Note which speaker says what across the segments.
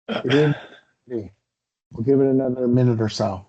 Speaker 1: It is. We'll give it another minute or so.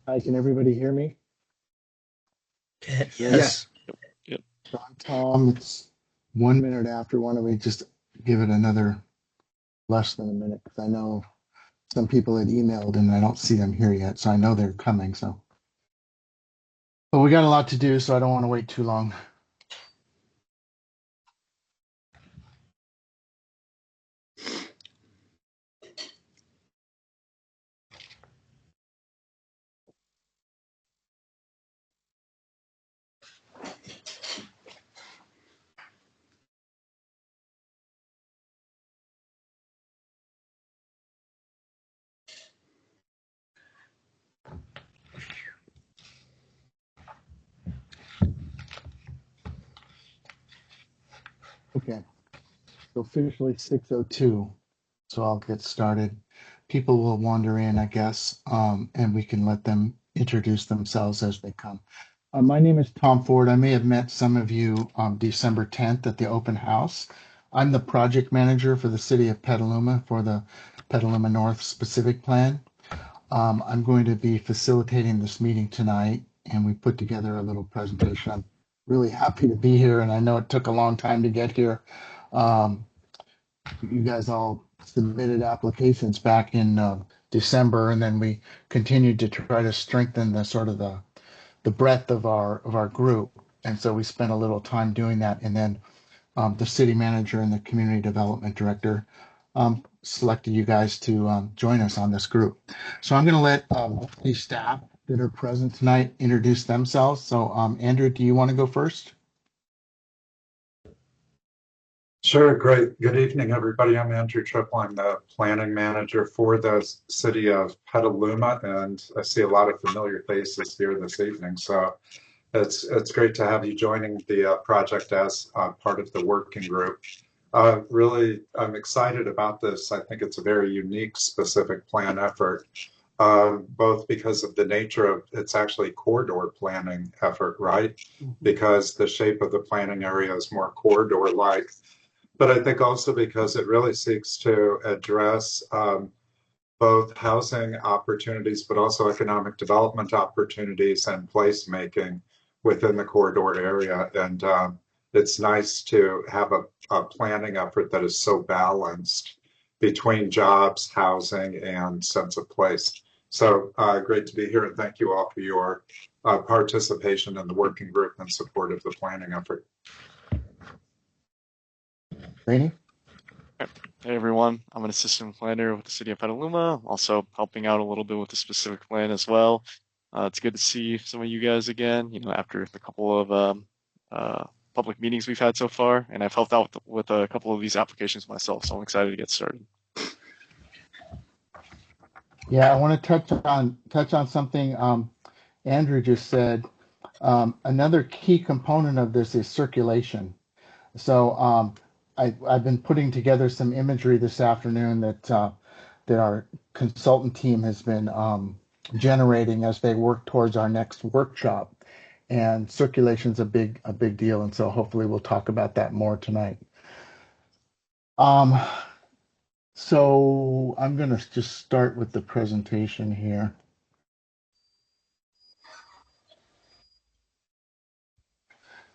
Speaker 1: Hi, can everybody hear me?
Speaker 2: Yes.
Speaker 3: Yep.
Speaker 1: So I'm Tom. It's 1 minute after. Why don't we just give it another less than a minute? Because I know some people had emailed and I don't see them here yet. So I know they're coming. But we got a lot to do, so I don't want to wait too long. Okay. So officially 6:02. So I'll get started. People will wander in, I guess, and we can let them introduce themselves as they come. My name is Tom Ford. I may have met some of you on December 10th at the open house. I'm the project manager for the city of Petaluma for the Petaluma North Specific Plan. I'm going to be facilitating this meeting tonight, and we put together a little presentation. I'm really happy to be here, and I know it took a long time to get here. Um, you guys all submitted applications back in December, and then we continued to try to strengthen the sort of the breadth of our group. And so we spent a little time doing that, and then the city manager and the community development director selected you guys to join us on this group. So I'm going to let the staff that are present tonight introduce themselves. So Andrew, do you want to go first?
Speaker 2: Sure. Great. Good evening, everybody. I'm Andrew Triple. I'm the planning manager for the city of Petaluma, and I see a lot of familiar faces here this evening. So it's great to have you joining the project as part of the working group. Really, I'm excited about this. I think it's a very unique specific plan effort, both because of the nature of it's actually corridor planning effort, right? Because the shape of the planning area is more corridor-like, but I think also because it really seeks to address both housing opportunities, but also economic development opportunities and placemaking within the corridor area. And it's nice to have a planning effort that is so balanced between jobs, housing, and sense of place. So great to be here, and thank you all for your participation in the working group and support of the planning effort.
Speaker 1: Rainey?
Speaker 3: Hey everyone, I'm an assistant planner with the city of Petaluma, also helping out a little bit with the specific plan as well. It's good to see some of you guys again, after the couple of uh, public meetings we've had so far, and I've helped out with a couple of these applications myself, so I'm excited to get started.
Speaker 1: Yeah, I want to touch on something Andrew just said. Another key component of this is circulation. So I've been putting together some imagery this afternoon that our consultant team has been generating as they work towards our next workshop. And circulation's a big deal, and so hopefully we'll talk about that more tonight. Um, so I'm gonna just start with the presentation here.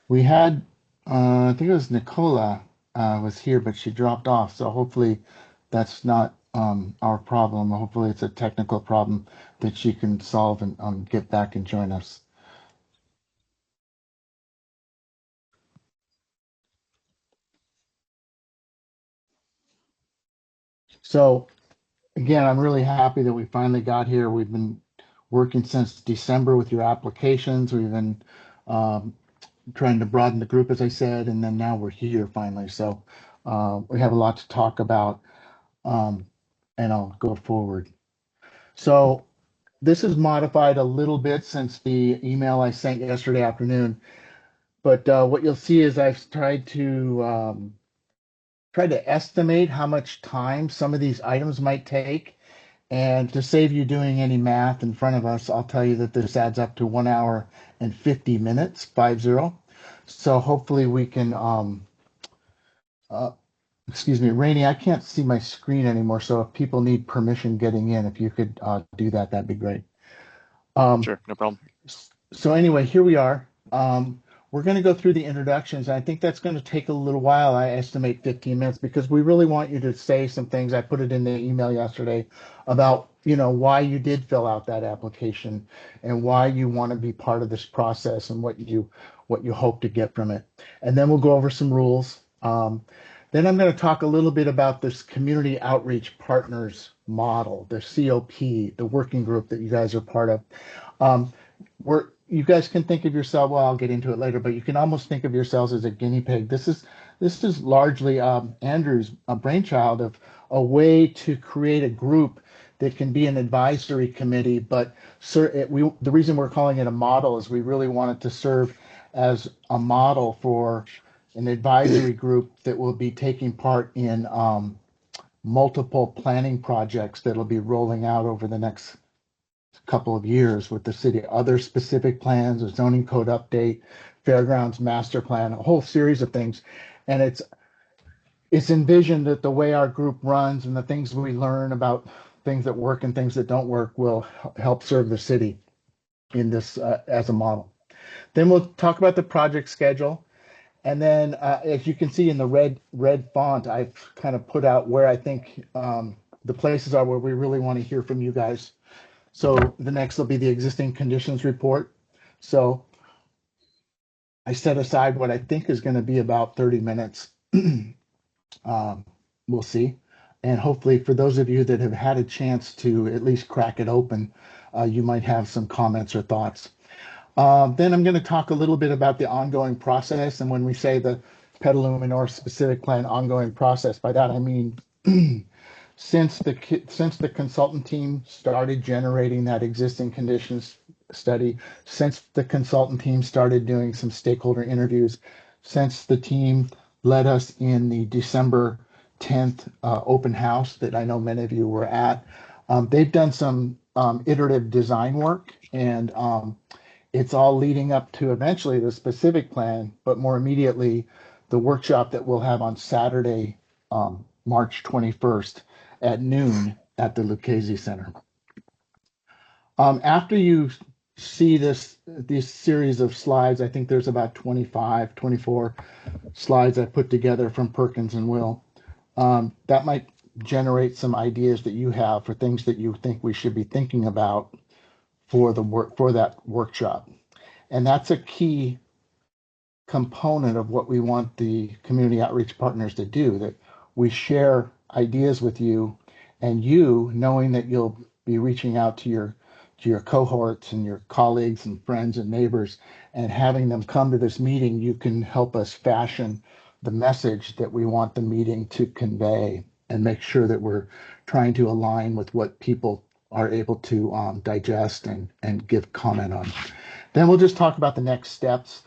Speaker 1: We had, I think it was Nicola was here, but she dropped off. So hopefully that's not our problem. Hopefully it's a technical problem that she can solve and get back and join us. So again, I'm really happy that we finally got here. We've been working since December with your applications. We've been um, trying to broaden the group, as I said, and then now we're here finally. So we have a lot to talk about, um, and I'll go forward. So this is modified a little bit since the email I sent yesterday afternoon. But what you'll see is I've tried to estimate how much time some of these items might take. And to save you doing any math in front of us, I'll tell you that this adds up to 1 hour and 50 minutes, 50. So hopefully we can, uh, excuse me, Rainey, I can't see my screen anymore. So if people need permission getting in, if you could do that, that'd be great. Um,
Speaker 3: Sure, no problem.
Speaker 1: so anyway, here we are. We're going to go through the introductions. I think that's going to take a little while. I estimate 15 minutes because we really want you to say some things. I put it in the email yesterday about, why you did fill out that application and why you want to be part of this process and what you hope to get from it. And then we'll go over some rules. Then I'm going to talk a little bit about this community outreach partners model, the COP, the working group that you guys are part of. Um, where you guys can think of yourself, well, I'll get into it later, but you can almost think of yourselves as a guinea pig. This is largely Andrew's brainchild of a way to create a group that can be an advisory committee. But the reason we're calling it a model is we really want it to serve as a model for an advisory group that will be taking part in multiple planning projects that'll be rolling out over the next couple of years with the city, other specific plans, a zoning code update, fairgrounds master plan, a whole series of things. And it's envisioned that the way our group runs and the things we learn about things that work and things that don't work will help serve the city in this as a model. Then we'll talk about the project schedule. And then, as you can see in the red font, I've kind of put out where I think the places are where we really want to hear from you guys. So the next will be the existing conditions report. So I set aside what I think is going to be about 30 minutes. We'll see. And hopefully, for those of you that have had a chance to at least crack it open, you might have some comments or thoughts. Then I'm going to talk a little bit about the ongoing process. And when we say the Petaluma North specific plan ongoing process, by that I mean since the consultant team started generating that existing conditions study, since the consultant team started doing some stakeholder interviews, since the team led us in the December 10th open house that I know many of you were at, they've done some iterative design work, and it's all leading up to eventually the specific plan, but more immediately the workshop that we'll have on Saturday, March 21st at noon at the Lucchese Center. After you see this series of slides, I think there's about 25, 24 slides I put together from Perkins and Will. That might generate some ideas that you have for things that you think we should be thinking about for that workshop. And that's a key component of what we want the community outreach partners to do, that we share ideas with you, and you knowing that you'll be reaching out to your cohorts and your colleagues and friends and neighbors and having them come to this meeting, you can help us fashion the message that we want the meeting to convey and make sure that we're trying to align with what people are able to digest and give comment on. Then we'll just talk about the next steps.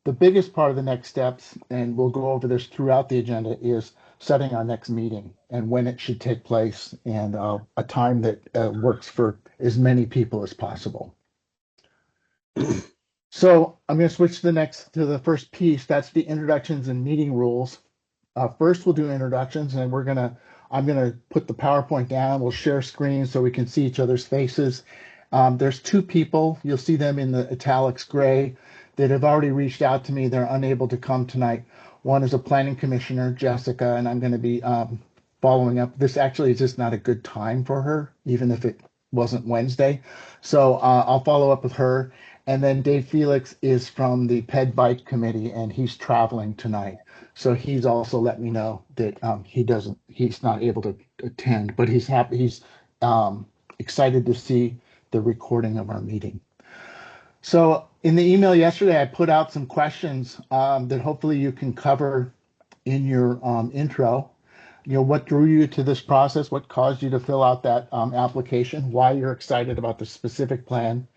Speaker 1: The biggest part of the next steps, and we'll go over this throughout the agenda, is setting our next meeting and when it should take place and a time that works for as many people as possible. So I'm going to switch to the first piece. That's the introductions and meeting rules. First, we'll do introductions, and I'm gonna put the PowerPoint down. We'll share screens so we can see each other's faces. There's two people. You'll see them in the italics gray. that have already reached out to me. They're unable to come tonight. One is a planning commissioner, Jessica, and I'm going to be following up. This actually is just not a good time for her, even if it wasn't Wednesday. So I'll follow up with her. And then Dave Felix is from the Ped Bike Committee, and he's traveling tonight. So he's also let me know that he's not able to attend, but he's happy. He's excited to see the recording of our meeting. So in the email yesterday, I put out some questions that hopefully you can cover in your intro. What drew you to this process? What caused you to fill out that application? Why you're excited about the specific plan?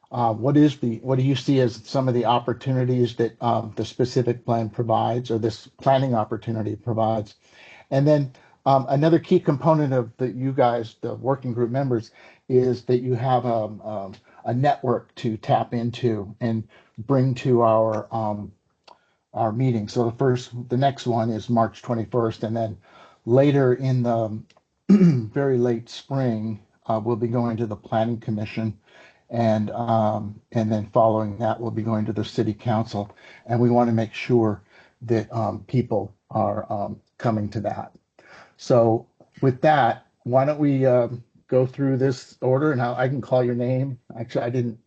Speaker 1: What do you see as some of the opportunities that the specific plan provides, or this planning opportunity provides? And then another key component of you guys, the working group members, is that you have a network to tap into and bring to our meeting. So the next one is March 21st, and then later in the very late spring, we'll be going to the Planning Commission, and then following that, we'll be going to the City Council, and we want to make sure that people are coming to that. So with that, why don't we go through this order, and I can call your name. Actually, I didn't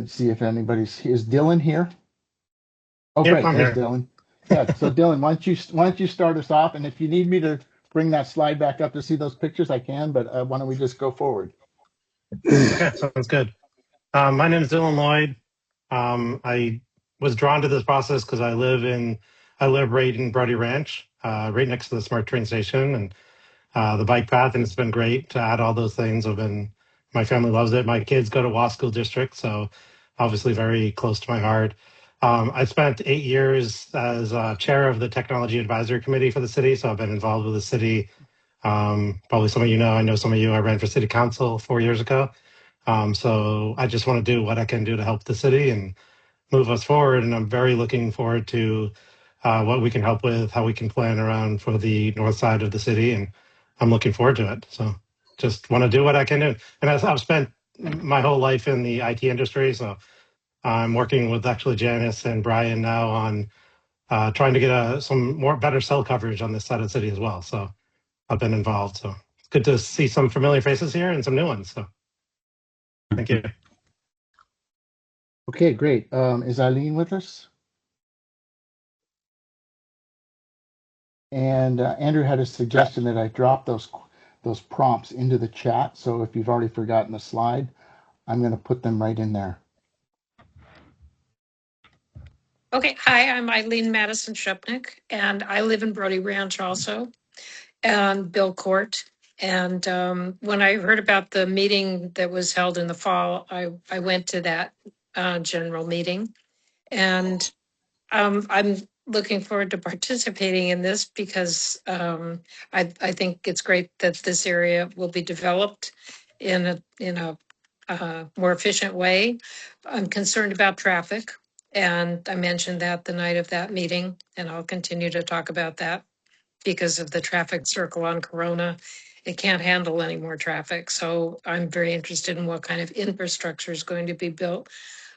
Speaker 1: see if is Dylan here? Oh,
Speaker 4: Yep,
Speaker 1: great.
Speaker 4: I'm
Speaker 1: There's
Speaker 4: here.
Speaker 1: Dylan. Yeah. So Dylan, why don't you start us off? And if you need me to bring that slide back up to see those pictures, I can. But why don't we just go forward?
Speaker 4: Okay, sounds good. My name is Dylan Lloyd. I was drawn to this process because I live right in Brody Ranch, right next to the SMART train station and the bike path, and it's been great to add all those things. My family loves it. My kids go to Waugh School District, so obviously very close to my heart. I spent 8 years as chair of the Technology Advisory Committee for the city, so I've been involved with the city. Probably some of you know, I know some of you, I ran for city council 4 years ago. So I just want to do what I can do to help the city and move us forward. And I'm very looking forward to what we can help with, how we can plan around for the north side of the city. And I'm looking forward to it. So just want to do what I can do. And I've spent my whole life in the IT industry. So I'm working with actually Janice and Brian now on trying to get some more better cell coverage on this side of the city as well. So I've been involved. So it's good to see some familiar faces here and some new ones. So thank you.
Speaker 1: Okay, great. Is Eileen with us? And Andrew had a suggestion that I drop those prompts into the chat. So if you've already forgotten the slide, I'm going to put them right in there.
Speaker 5: Okay, hi, I'm Eileen Madison Shupnick, and I live in Brody Ranch also, and Bill Court. And when I heard about the meeting that was held in the fall, I went to that general meeting. And I'm looking forward to participating in this because I think it's great that this area will be developed in a more efficient way. I'm concerned about traffic, and I mentioned that the night of that meeting, and I'll continue to talk about that because of the traffic circle on Corona. It can't handle any more traffic. So I'm very interested in what kind of infrastructure is going to be built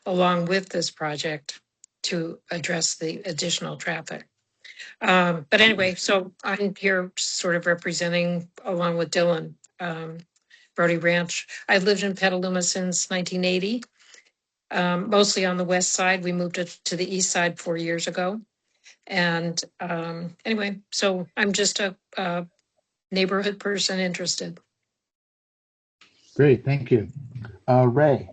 Speaker 5: along with this project to address the additional traffic. But anyway, so I'm here sort of representing, along with Dylan, Brody Ranch. I've lived in Petaluma since 1980, mostly on the west side. We moved to the east side 4 years ago. And anyway, so I'm just a neighborhood person interested.
Speaker 1: Great, thank you. Ray.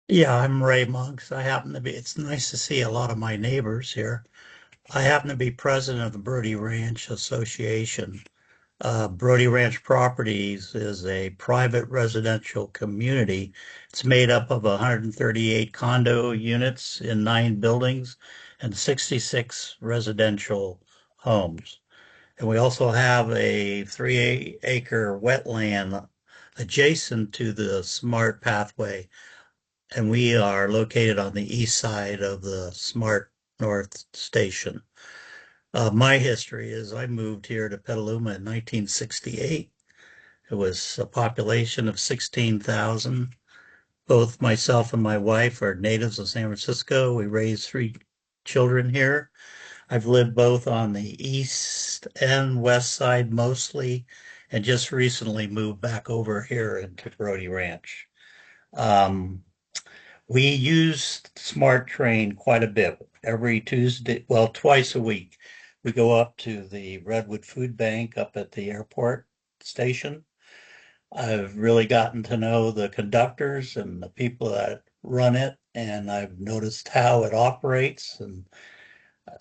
Speaker 6: Yeah, I'm Ray Muggs. It's nice to see a lot of my neighbors here. I happen to be president of the Brody Ranch Association. Brody Ranch Properties is a private residential community. It's made up of 138 condo units in 9 buildings and 66 residential homes. And we also have a 3-acre wetland adjacent to the SMART pathway, and we are located on the east side of the SMART North Station. My history is I moved here to Petaluma in 1968. It was a population of 16,000. Both myself and my wife are natives of San Francisco. We raised 3 children here. I've lived both on the east and west side mostly, and just recently moved back over here into Brody Ranch. Um, we use Smart Train quite a bit. Every Tuesday, well, twice a week, we go up to the Redwood Food Bank up at the airport station. I've really gotten to know the conductors and the people that run it, and I've noticed how it operates, and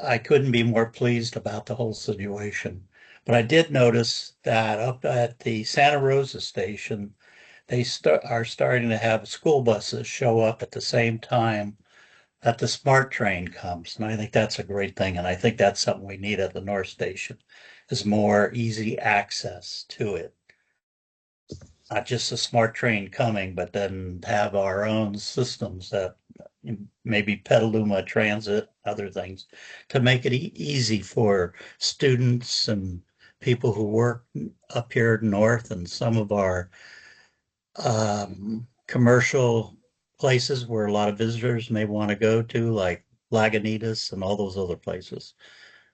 Speaker 6: I couldn't be more pleased about the whole situation. But I did notice that up at the Santa Rosa station, they are starting to have school buses show up at the same time that the Smart Train comes. And I think that's a great thing. And I think that's something we need at the North Station is more easy access to it. Not just a Smart Train coming, but then have our own systems that maybe Petaluma Transit, other things, to make it easy for students and people who work up here north and some of our commercial places where a lot of visitors may want to go to, like Lagunitas and all those other places.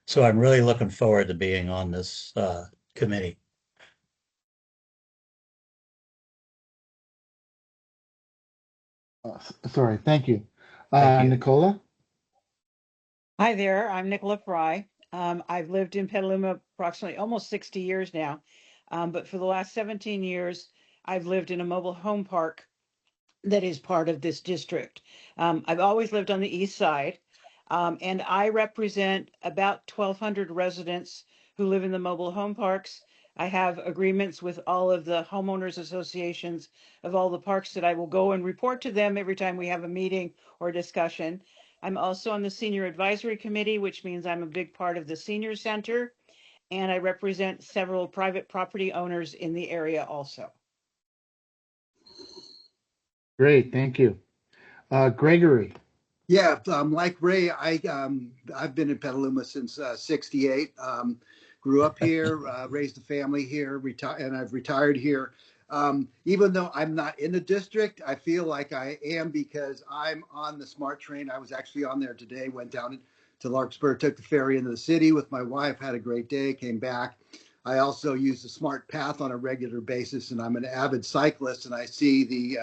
Speaker 6: So I'm really looking forward to being on this committee.
Speaker 1: Sorry, thank you.
Speaker 6: Thank you.
Speaker 1: Nicola?
Speaker 7: Hi there, I'm Nicola Fry. I've lived in Petaluma approximately almost 60 years now, but for the last 17 years, I've lived in a mobile home park that is part of this district. I've always lived on the east side, and I represent about 1,200 residents who live in the mobile home parks. I have agreements with all of the homeowners associations of all the parks that I will go and report to them every time we have a meeting or discussion. I'm also on the Senior Advisory Committee, which means I'm a big part of the Senior Center, and I represent several private property owners in the area also.
Speaker 1: Great, thank you. Gregory?
Speaker 8: Yeah, like Ray, I've been in Petaluma since '68. Grew up here, raised a family here, and I've retired here. Even though I'm not in the district, I feel like I am because I'm on the Smart Train. I was actually on there today. Went down to Larkspur, took the ferry into the city with my wife. Had a great day. Came back. I also use the Smart Path on a regular basis, and I'm an avid cyclist. And I see the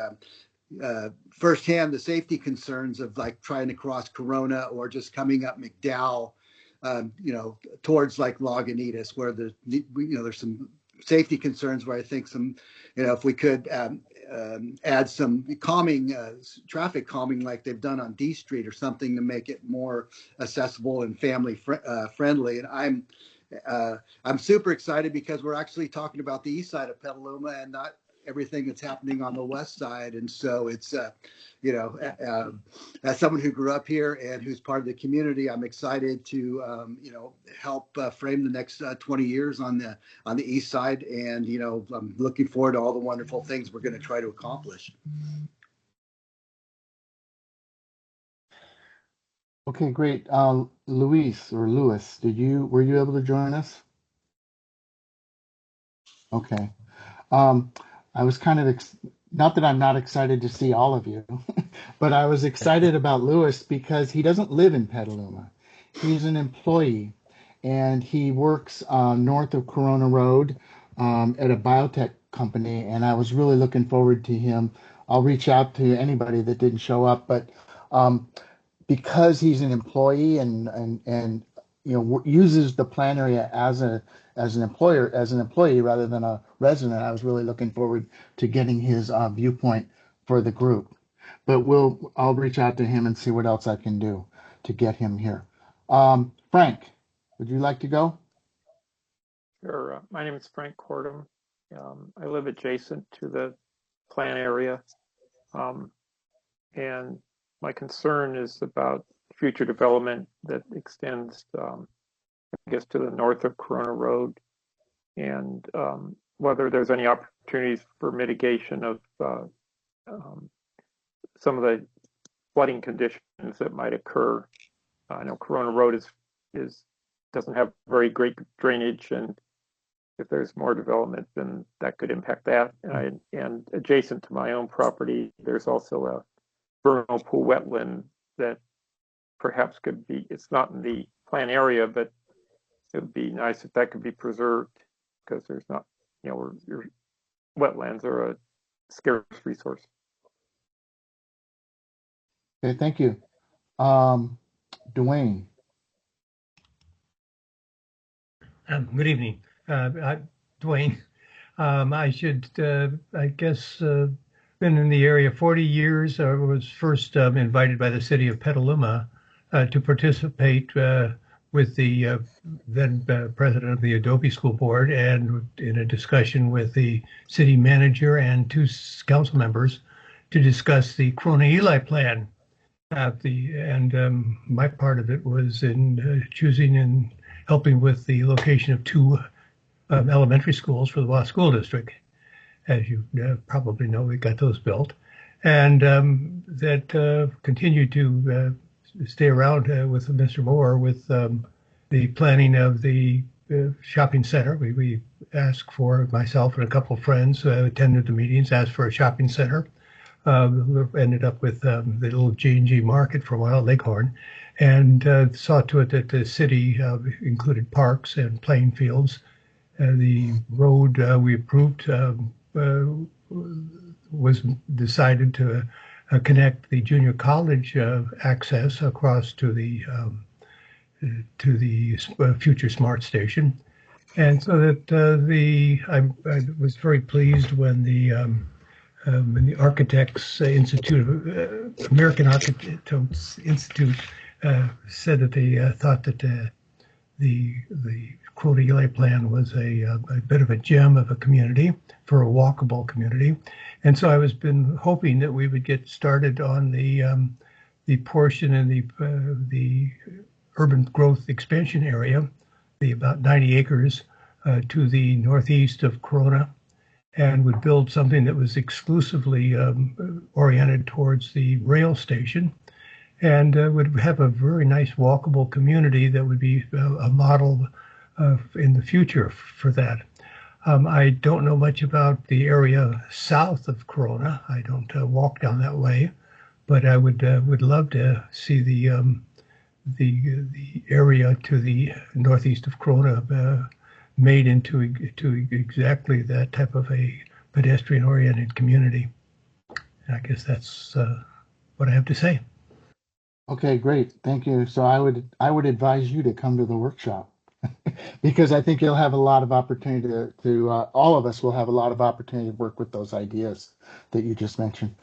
Speaker 8: firsthand the safety concerns of like trying to cross Corona or just coming up McDowell, towards like Lagunitas, where there's some safety concerns where I think if we could add some calming, traffic calming like they've done on D Street or something to make it more accessible and family friendly. And I'm super excited because we're actually talking about the east side of Petaluma and not everything that's happening on the west side. And so it's, as someone who grew up here and who's part of the community, I'm excited to, help frame the next 20 years on the east side. And, I'm looking forward to all the wonderful things we're going to try to accomplish.
Speaker 1: Okay, great. Luis, were you able to join us? Okay. Um, I was kind of not that I'm not excited to see all of you, but I was excited about Lewis because he doesn't live in Petaluma. He's an employee, and he works north of Corona Road at a biotech company. And I was really looking forward to him. I'll reach out to anybody that didn't show up, but um, because he's an employee and uses the plan area as an employee rather than a resident, I was really looking forward to getting his viewpoint for the group. But I'll reach out to him and see what else I can do to get him here. Frank, would you like to go?
Speaker 9: Sure. My name is Frank Cordum. I live adjacent to the plant area. And my concern is about future development that extends, I guess, to the north of Corona Road, and whether there's any opportunities for mitigation of um, some of the flooding conditions that might occur. I know Corona Road is doesn't have very great drainage, and if there's more development, then that could impact that. And adjacent to my own property, there's also a vernal pool wetland that perhaps could be, it's not in the plan area, but it would be nice if that could be preserved, because there's not, your wetlands are a scarce resource.
Speaker 1: Okay, thank you. Dwayne.
Speaker 10: Good evening. Dwayne. I should, I guess, been in the area 40 years. I was first invited by the city of Petaluma to participate with the then president of the Adobe School Board and in a discussion with the city manager and two council members to discuss the Corona-Eli plan. My part of it was in choosing and helping with the location of two elementary schools for the Wasp School District. As you probably know, we got those built, and that continued to stay around with Mr. Moore with the planning of the shopping center. We asked for, myself and a couple of friends attended the meetings, asked for a shopping center. Ended up with the little G&G Market for a while, Leghorn, and saw to it that the city included parks and playing fields. The road we approved was decided to connect the junior college access across to the future smart station, and so that I was very pleased when the Architects Institute, American Architects Institute, said that they thought that the Corona-Eli plan was a bit of a gem of a community for a walkable community, and so I was been hoping that we would get started on the portion in the urban growth expansion area, the about 90 acres to the northeast of Corona, and would build something that was exclusively oriented towards the rail station, and would have a very nice walkable community that would be a model in the future for that. I don't know much about the area south of Corona. I don't walk down that way, but I would love to see the area to the northeast of Corona made into exactly that type of a pedestrian-oriented community. And I guess that's what I have to say.
Speaker 1: Okay, great. Thank you. So I would advise you to come to the workshop because I think you'll have a lot of opportunity to all of us will have a lot of opportunity to work with those ideas that you just mentioned.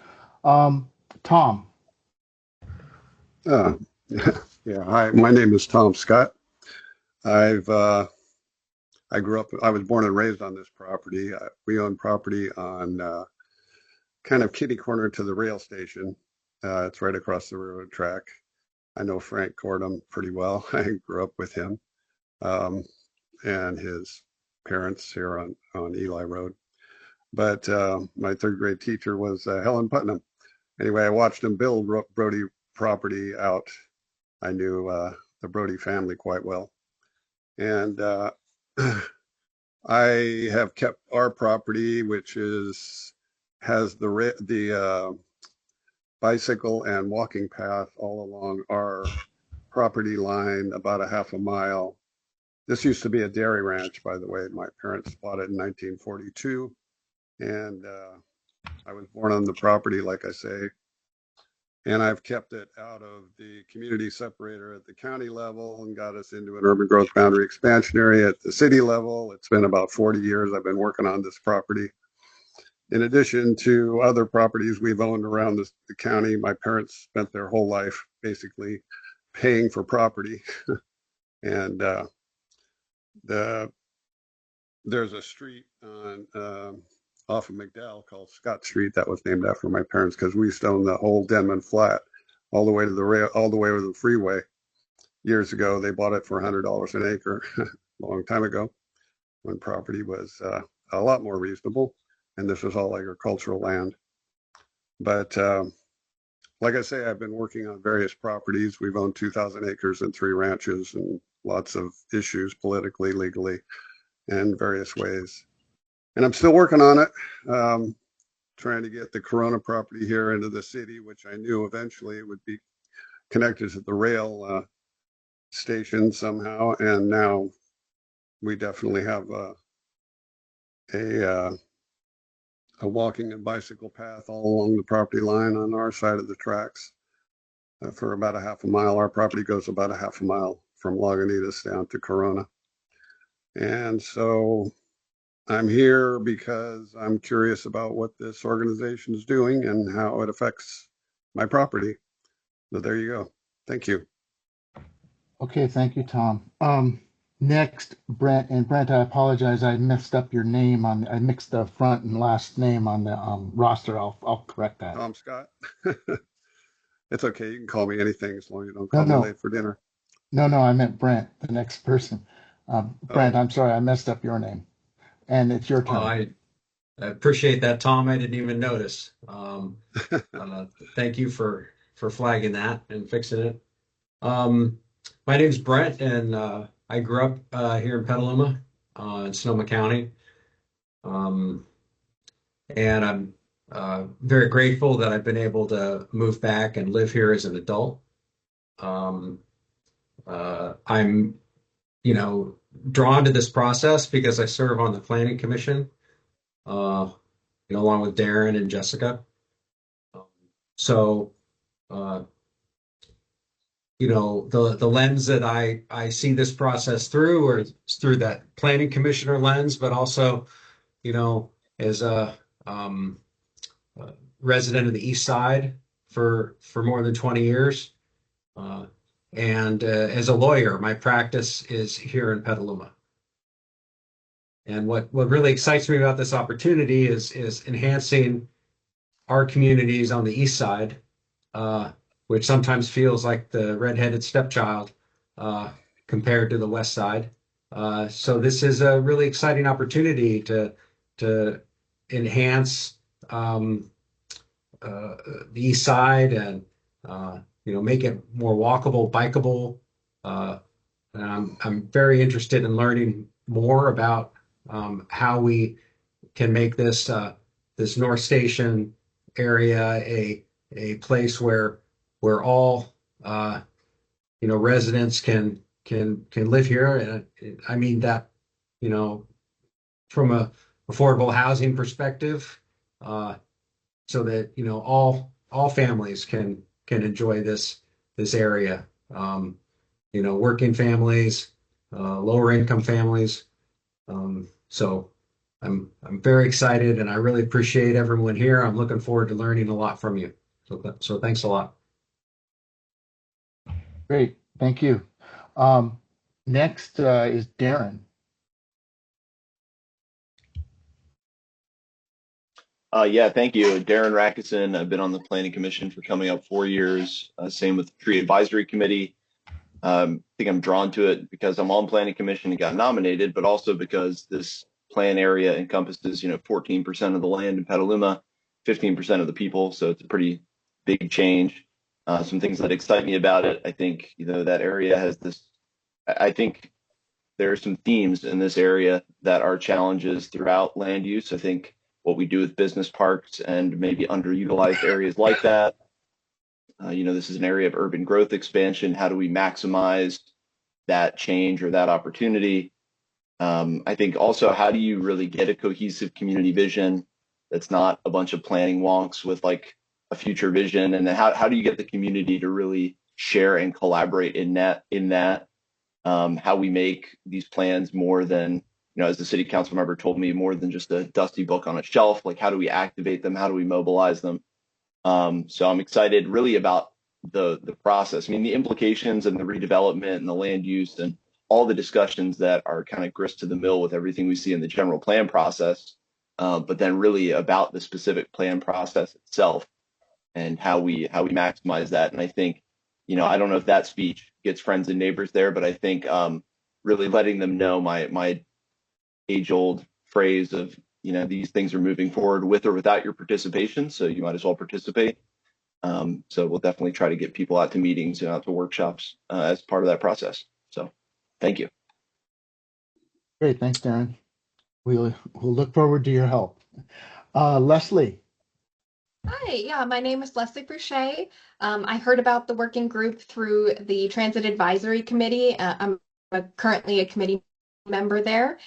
Speaker 1: Tom.
Speaker 11: Yeah, hi, my name is Tom Scott. I grew up, I was born and raised on this property. We own property on kind of kitty corner to the rail station. It's right across the railroad track. I know Frank Cordum pretty well. I grew up with him and his parents here on Eli Road. But my third grade teacher was Helen Putnam. Anyway, I watched him build Brody property out. I knew the Brody family quite well. And I have kept our property, which has the bicycle and walking path all along our property line, about a half a mile. This used to be a dairy ranch, by the way. My parents bought it in 1942, and I was born on the property, like I say. And I've kept it out of the community separator at the county level and got us into an urban growth boundary expansion area at the city level. It's been about 40 years I've been working on this property. In addition to other properties we've owned around the county, my parents spent their whole life basically paying for property. And there's a street on off of McDowell called Scott Street that was named after my parents because we used to own the whole Denman Flat all the way to the rail, all the way to the freeway. Years ago, they bought it for $100 an acre, a long time ago, when property was a lot more reasonable, and this was all agricultural land. But like I say, I've been working on various properties. We've owned 2,000 acres and 3 ranches and lots of issues politically, legally. in various ways. And I'm still working on it, trying to get the Corona property here into the city, which I knew eventually it would be connected to the rail station somehow. And now we definitely have a walking and bicycle path all along the property line on our side of the tracks for about a half a mile. Our property goes about a half a mile from Lagunitas down to Corona. And so I'm here because I'm curious about what this organization is doing and how it affects my property. So there you go. Thank you.
Speaker 1: Okay, thank you, Tom. Next, Brent, and Brent, I apologize. I messed up your name I mixed the front and last name on the roster. I'll correct that.
Speaker 11: Tom Scott. It's okay. You can call me anything as long as you don't
Speaker 1: No,
Speaker 11: call me
Speaker 1: no,
Speaker 11: late for dinner.
Speaker 1: no, I meant Brent, the next person. Brent,
Speaker 11: Oh,
Speaker 1: I'm sorry, I messed up your name. And it's your
Speaker 12: Oh,
Speaker 1: turn.
Speaker 12: I appreciate that, Tom. I didn't even notice. Thank you for flagging that and fixing it. My name's Brent, and I grew up here in Petaluma, in Sonoma County. Um, and I'm very grateful that I've been able to move back and live here as an adult. Um, I'm, drawn to this process because I serve on the Planning Commission, along with Darren and Jessica. So, uh, the lens that I see this process through, or through that planning commissioner lens, but also, as um, a resident of the East Side for more than 20 years, uh, and as a lawyer, my practice is here in Petaluma. And what really excites me about this opportunity is enhancing our communities on the East Side, uh, which sometimes feels like the redheaded stepchild uh, compared to the West Side. So this is a really exciting opportunity to enhance um, the East Side and make it more walkable, bikeable. And I'm very interested in learning more about how we can make this North Station area a place where all residents can live here. And I mean that you know from a affordable housing perspective, uh, so that all families can enjoy this area. Working families, lower income families. So I'm very excited, and I really appreciate everyone here. I'm looking forward to learning a lot from you. So thanks a lot.
Speaker 1: Great, thank you. Next is Darren.
Speaker 13: Yeah, thank you. Darren Rackison. I've been on the Planning Commission for coming up 4 years. Same with the Tree Advisory Committee. I think I'm drawn to it because I'm on Planning Commission and got nominated, but also because this plan area encompasses, 14% of the land in Petaluma, 15% of the people. So it's a pretty big change. Some things that excite me about it. I think, that area has this. I think there are some themes in this area that are challenges throughout land use. I think what we do with business parks and maybe underutilized areas like that. This is an area of urban growth expansion. How do we maximize that change or that opportunity? I think also, how do you really get a cohesive community vision that's not a bunch of planning wonks with like a future vision? And then how do you get the community to really share and collaborate in that? How we make these plans more than, as the city council member told me, more than just a dusty book on a shelf. Like, how do we activate them? How do we mobilize them? So I'm excited really about the process. I mean, the implications and the redevelopment and the land use and all the discussions that are kind of grist to the mill with everything we see in the general plan process, but then really about the specific plan process itself and how we maximize that. And I think, I don't know if that speech gets friends and neighbors there, but I think really letting them know my age old phrase of, these things are moving forward with or without your participation, so you might as well participate. So we'll definitely try to get people out to meetings and out to workshops as part of that process. So thank you.
Speaker 1: Great, thanks, Darren. We'll look forward to your help. Leslie.
Speaker 14: Hi, yeah, my name is Leslie Boucher. I heard about the working group through the Transit Advisory Committee. I'm currently a committee member there.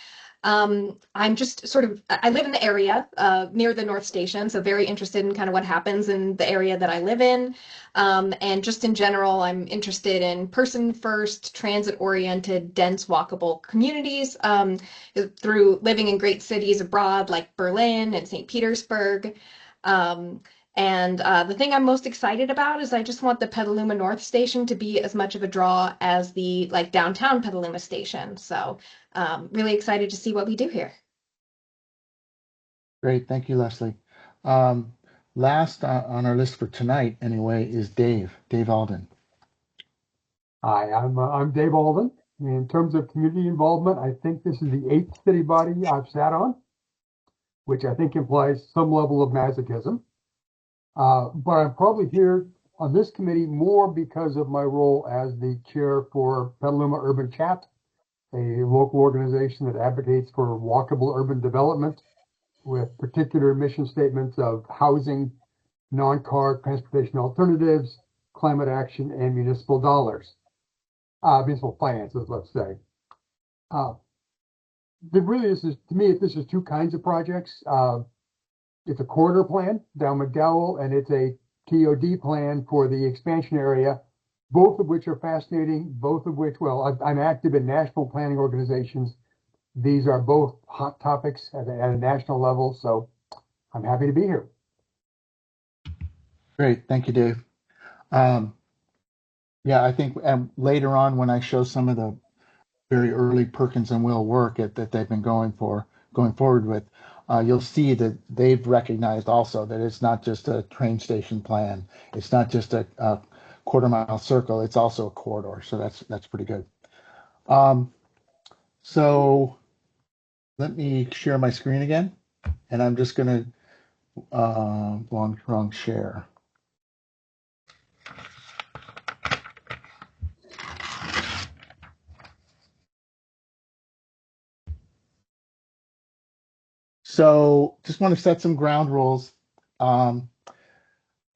Speaker 14: I'm just sort of, I live in the area near the North Station, so very interested in kind of what happens in the area that I live in. And just in general, I'm interested in person first, transit oriented, dense, walkable communities through living in great cities abroad like Berlin and St. Petersburg. Um, and the thing I'm most excited about is I just want the Petaluma North Station to be as much of a draw as the like downtown Petaluma station. So really excited to see what we do here.
Speaker 1: Great, thank you, Leslie. Um, last on our list for tonight, anyway, is Dave Alden.
Speaker 15: Hi, I'm Dave Alden. In terms of community involvement, I think this is the 8th city body I've sat on, which I think implies some level of masochism. But I'm probably here on this committee more because of my role as the chair for Petaluma Urban Chat, a local organization that advocates for walkable urban development with particular mission statements of housing, non-car transportation alternatives, climate action, and municipal dollars. Municipal finances, let's say. Really, to me, this is two kinds of projects. It's a corridor plan down McDowell, and it's a TOD plan for the expansion area, both of which are fascinating, both of which, well, I'm active in national planning organizations. These are both hot topics at a national level, so I'm happy to be here.
Speaker 1: Great, thank you, Dave. Yeah, I think later on when I show some of the very early Perkins and Will work that they've been going forward with, you'll see that they've recognized also that it's not just a train station plan, it's not just a quarter-mile circle, it's also a corridor. So that's pretty good. So let me share my screen again, and I'm just going to wrong share. So just want to set some ground rules. I'm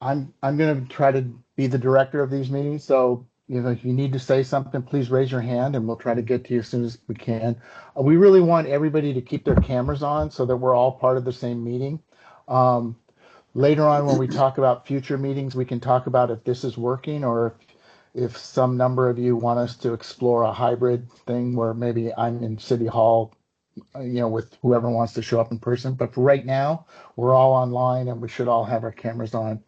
Speaker 1: going to try to be the director of these meetings. So if you need to say something, please raise your hand, and we'll try to get to you as soon as we can. We really want everybody to keep their cameras on so that we're all part of the same meeting. Later on, when we talk about future meetings, we can talk about if this is working or if some number of you want us to explore a hybrid thing where maybe I'm in City Hall, with whoever wants to show up in person. But for right now, we're all online and we should all have our cameras on.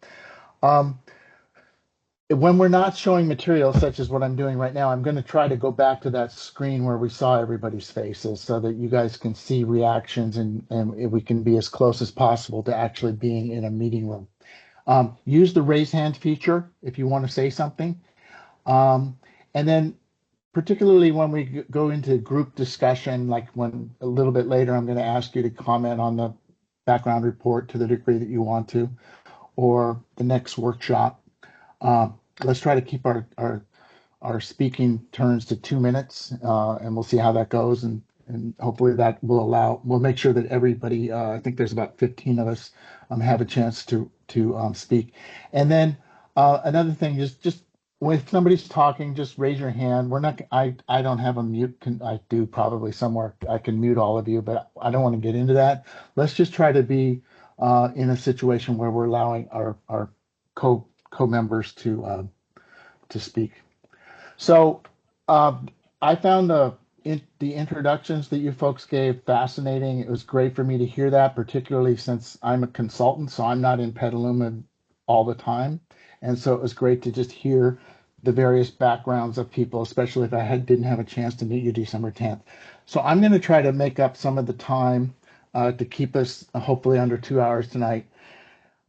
Speaker 1: When we're not showing material such as what I'm doing right now, I'm going to try to go back to that screen where we saw everybody's faces so that you guys can see reactions and we can be as close as possible to actually being in a meeting room. Use the raise hand feature if you want to say something. And then particularly when we go into group discussion, like when a little bit later, I'm going to ask you to comment on the background report to the degree that you want to, or the next workshop. Let's try to keep our speaking turns to 2 minutes, and we'll see how that goes. And hopefully that we'll make sure that everybody, I think there's about 15 of us, have a chance to speak. And then another thing is just when somebody's talking, just raise your hand. I don't have a mute. I do probably somewhere. I can mute all of you, but I don't want to get into that. Let's just try to be in a situation where we're allowing our co-members to speak. So I found the introductions that you folks gave fascinating. It was great for me to hear that, particularly since I'm a consultant, so I'm not in Petaluma all the time. And so it was great to just hear the various backgrounds of people, especially if didn't have a chance to meet you December 10th. So I'm going to try to make up some of the time to keep us hopefully under 2 hours tonight.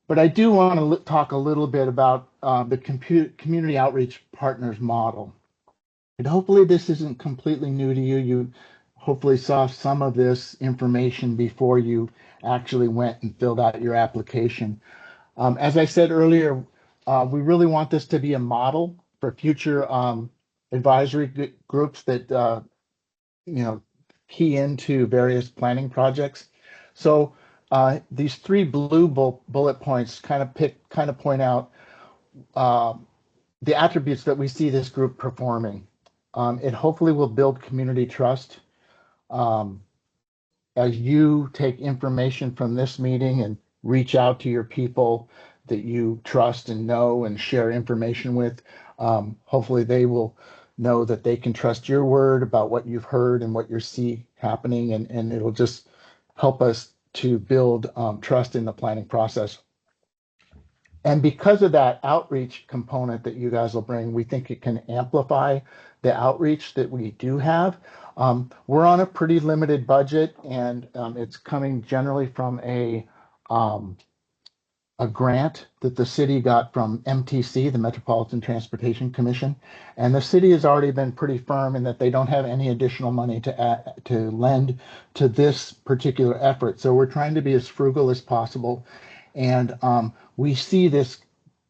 Speaker 1: But I do want to talk a little bit about the community outreach partners model. And hopefully this isn't completely new to you. You hopefully saw some of this information before you actually went and filled out your application. As I said earlier, we really want this to be a model for future advisory groups that key into various planning projects. So these three blue bullet points kind of point out the attributes that we see this group performing. It hopefully will build community trust. Um, as you take information from this meeting and reach out to your people that you trust and know and share information with, hopefully they will know that they can trust your word about what you've heard and what you see happening, and it'll just help us to build trust in the planning process. And because of that outreach component that you guys will bring, we think it can amplify the outreach that we do have. We're on a pretty limited budget, and it's coming generally from a grant that the city got from MTC, the Metropolitan Transportation Commission. And the city has already been pretty firm in that they don't have any additional money to lend to this particular effort. So we're trying to be as frugal as possible. And we see this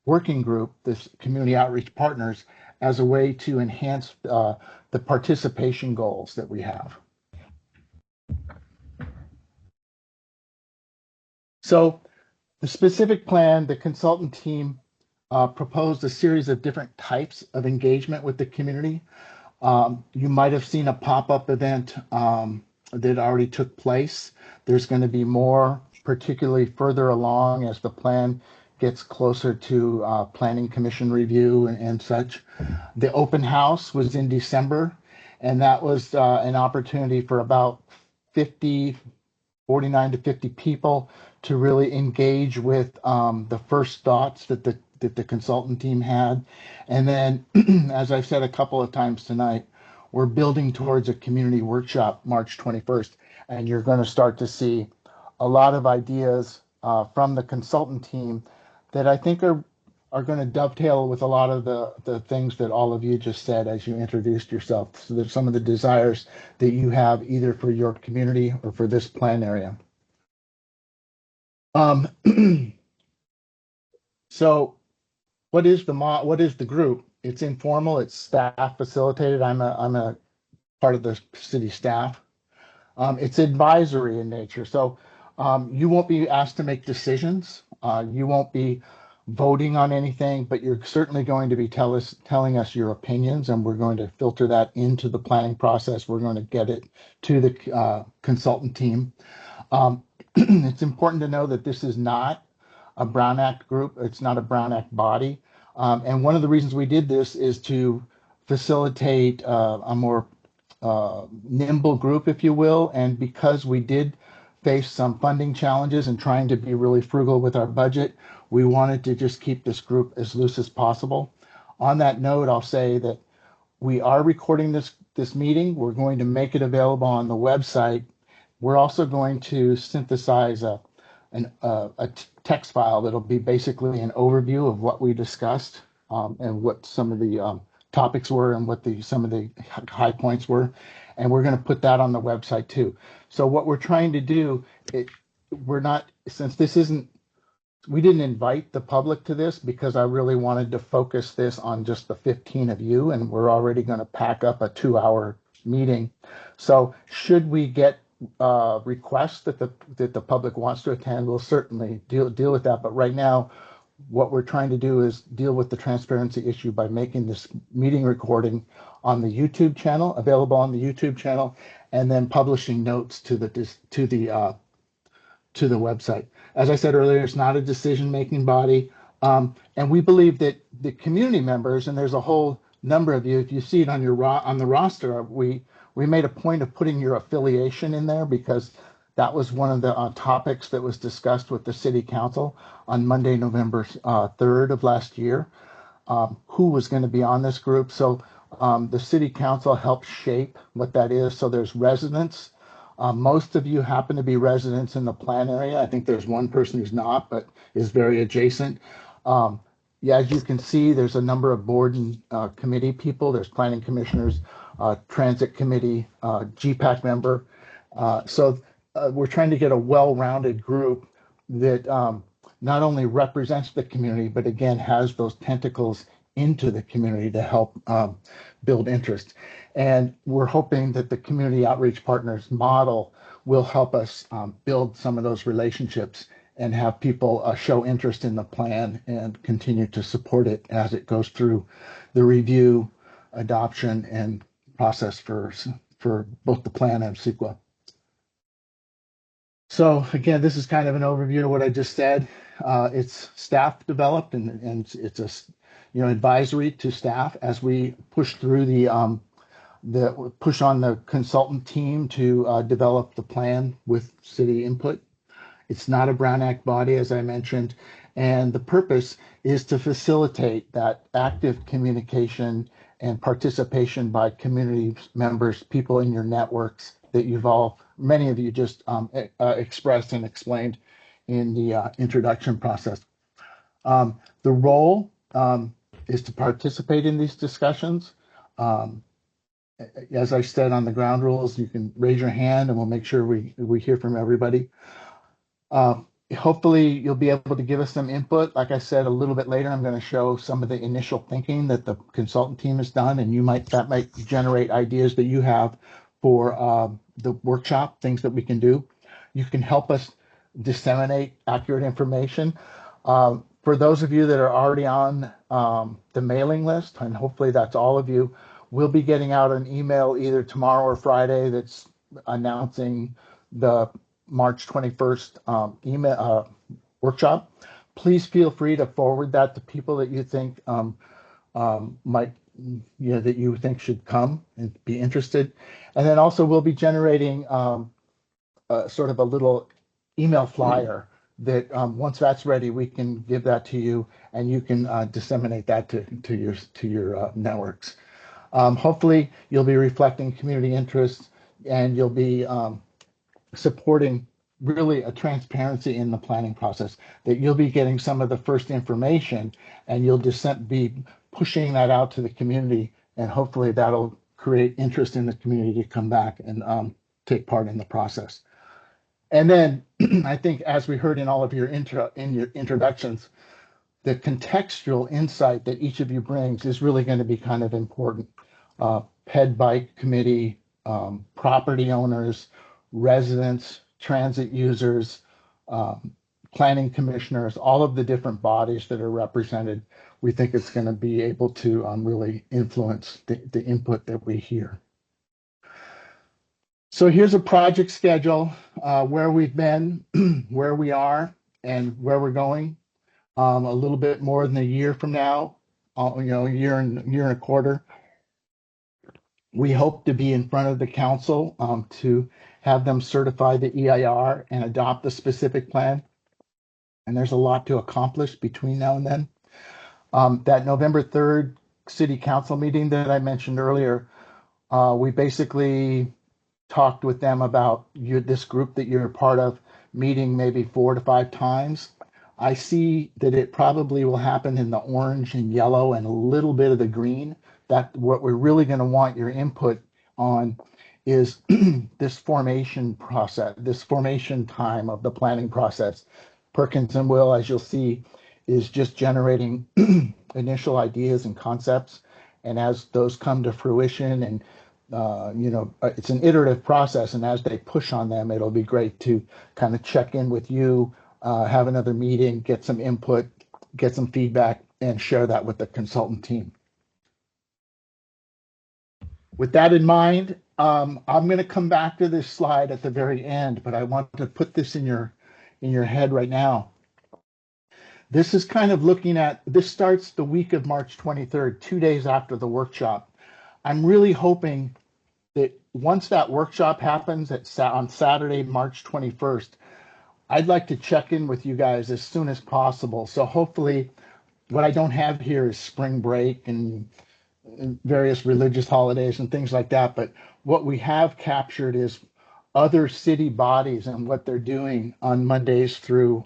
Speaker 1: working group, this community outreach partners, as a way to enhance the participation goals that we have. So the specific plan, the consultant team proposed a series of different types of engagement with the community. You might have seen a pop-up event that already took place. There's going to be more, particularly further along as the plan gets closer to planning commission review and such. The open house was in December, and that was an opportunity for about 49 to 50 people to really engage with the first thoughts that the consultant team had. And then, as I've said a couple of times tonight, we're building towards a community workshop March 21st, and you're going to start to see a lot of ideas from the consultant team that I think are going to dovetail with a lot of the things that all of you just said as you introduced yourself. So there's some of the desires that you have either for your community or for this plan area. So what is the group? It's informal, it's staff facilitated. I'm a part of the city staff. It's advisory in nature. So you won't be asked to make decisions. You won't be voting on anything, but you're certainly going to be telling us your opinions, and we're going to filter that into the planning process. We're going to get it to the consultant team. It's important to know that this is not a Brown Act group. It's not a Brown Act body. And one of the reasons we did this is to facilitate a more nimble group, if you will. And because we did face some funding challenges and trying to be really frugal with our budget, we wanted to just keep this group as loose as possible. On that note, I'll say that we are recording this meeting. We're going to make it available on the website. We're also going to synthesize a text file that'll be basically an overview of what we discussed and what some of the topics were and what some of the high points were. And we're going to put that on the website too. So what we're trying to do, since this isn't, we didn't invite the public to this because I really wanted to focus this on just the 15 of you, and we're already going to pack up a 2-hour meeting. So should we get requests that the public wants to attend, we'll certainly deal with that. But right now, what we're trying to do is deal with the transparency issue by making this meeting recording on the YouTube channel, available on the YouTube channel, and then publishing notes to the website. As I said earlier, it's not a decision-making body. And we believe that the community members, and there's a whole number of you, if you see it on the roster, we made a point of putting your affiliation in there because that was one of the topics that was discussed with the city council on Monday, November 3rd of last year, who was going to be on this group. So the city council helped shape what that is. So there's residents. Most of you happen to be residents in the plan area. I think there's one person who's not, but is very adjacent. Yeah, as you can see, there's a number of board and committee people. There's planning commissioners, transit committee, GPAC member. So we're trying to get a well-rounded group that not only represents the community, but again, has those tentacles into the community to help build interest. And we're hoping that the community outreach partners model will help us build some of those relationships and have people show interest in the plan and continue to support it as it goes through the review, adoption, and process for both the plan and CEQA. So again, this is kind of an overview of what I just said. It's staff developed and it's a advisory to staff as we push through the push on the consultant team to develop the plan with city input. It's not a Brown Act body, as I mentioned, and the purpose is to facilitate that active communication and participation by community members, people in your networks that many of you just expressed and explained in the introduction process. The role is to participate in these discussions. As I said on the ground rules, you can raise your hand and we'll make sure we hear from everybody. Hopefully you'll be able to give us some input. Like I said, a little bit later, I'm going to show some of the initial thinking that the consultant team has done, and that might generate ideas that you have for the workshop, things that we can do. You can help us disseminate accurate information. For those of you that are already on the mailing list, and hopefully that's all of you, we'll be getting out an email either tomorrow or Friday that's announcing the March 21st email workshop. Please feel free to forward that to people that you think might, that you think should come and be interested. And then also we'll be generating sort of a little email flyer that once that's ready, we can give that to you and you can disseminate that to your networks. Hopefully you'll be reflecting community interests and you'll be supporting really a transparency in the planning process, that you'll be getting some of the first information and you'll just be pushing that out to the community, and hopefully that'll create interest in the community to come back and take part in the process. And then I think, as we heard in all of your introductions, the contextual insight that each of you brings is really going to be kind of important. Ped Bike Committee, property owners, residents, transit users, planning commissioners, all of the different bodies that are represented, we think it's going to be able to really influence the input that we hear. So here's a project schedule, where we've been, where we are, and where we're going. A little bit more than a year from now, a year and a quarter. We hope to be in front of the council to have them certify the EIR and adopt the specific plan. And there's a lot to accomplish between now and then. That November 3rd city council meeting that I mentioned earlier, we basically talked with them about this group that you're a part of meeting maybe 4 to 5 times. I see that it probably will happen in the orange and yellow and a little bit of the green. That what we're really going to want your input on is this formation process, this formation time of the planning process. Perkins and Will, as you'll see, is just generating initial ideas and concepts. And as those come to fruition and it's an iterative process, and as they push on them, it'll be great to kind of check in with you, have another meeting, get some input, get some feedback, and share that with the consultant team. With that in mind, I'm going to come back to this slide at the very end, but I want to put this in your head right now. This is kind of looking at, this starts the week of March 23rd, 2 days after the workshop. I'm really hoping that once that workshop happens on Saturday, March 21st, I'd like to check in with you guys as soon as possible. So hopefully what I don't have here is spring break and various religious holidays and things like that. But what we have captured is other city bodies and what they're doing on Mondays through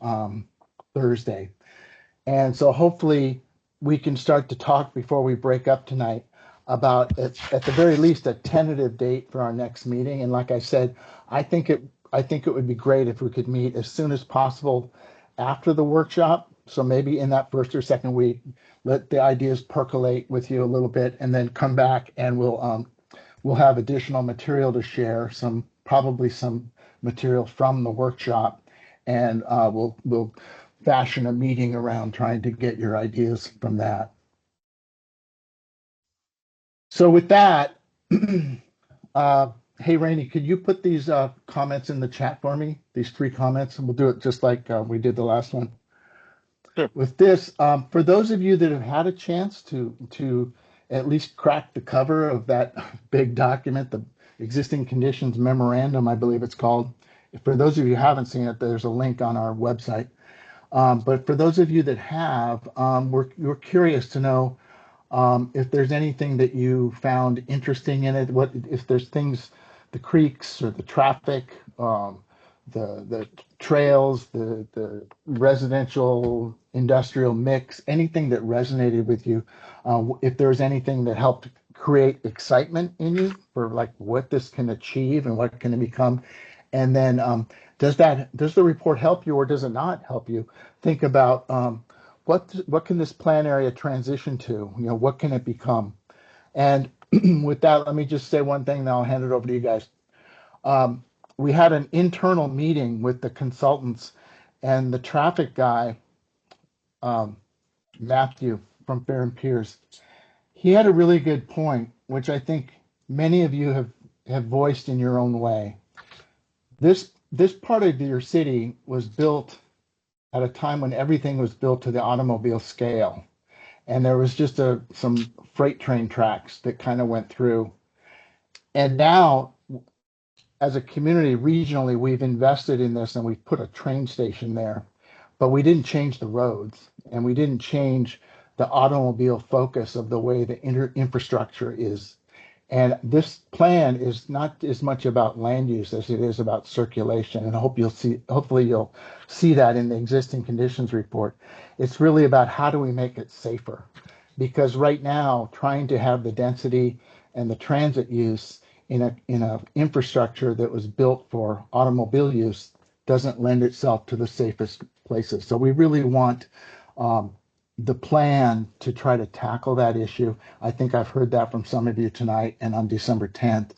Speaker 1: Thursday. And so hopefully we can start to talk before we break up tonight about, at the very least, a tentative date for our next meeting. And like I said, I think it would be great if we could meet as soon as possible after the workshop. So maybe in that first or second week, let the ideas percolate with you a little bit, and then come back and we'll we'll have additional material to share, probably some material from the workshop, and we'll fashion a meeting around trying to get your ideas from that. So with that, hey Rainey, could you put these comments in the chat for me? These 3 comments, and we'll do it just like we did the last one.
Speaker 3: Sure.
Speaker 1: With this, for those of you that have had a chance to at least crack the cover of that big document, the existing conditions memorandum, I believe it's called. For those of you who haven't seen it, there's a link on our website. But for those of you that have, we're curious to know if there's anything that you found interesting in it. What if there's things, the creeks or the traffic, the trails, the residential industrial mix, anything that resonated with you. If there's anything that helped create excitement in you for like what this can achieve and what can it become, and then does the report help you or does it not help you think about what can this plan area transition to? You know, what can it become? And with that, let me just say one thing, then I'll hand it over to you guys. We had an internal meeting with the consultants, and the traffic guy, Matthew from Fair and Pierce, he had a really good point, which I think many of you have voiced in your own way. This part of your city was built at a time when everything was built to the automobile scale. And there was just some freight train tracks that kind of went through. And now, as a community, regionally, we've invested in this and we've put a train station there, but we didn't change the roads and we didn't change the automobile focus of the way the infrastructure is. And this plan is not as much about land use as it is about circulation. And hopefully you'll see that in the existing conditions report. It's really about how do we make it safer? Because right now, trying to have the density and the transit use in a infrastructure that was built for automobile use doesn't lend itself to the safest places. So we really want the plan to try to tackle that issue. I think I've heard that from some of you tonight and on December 10th.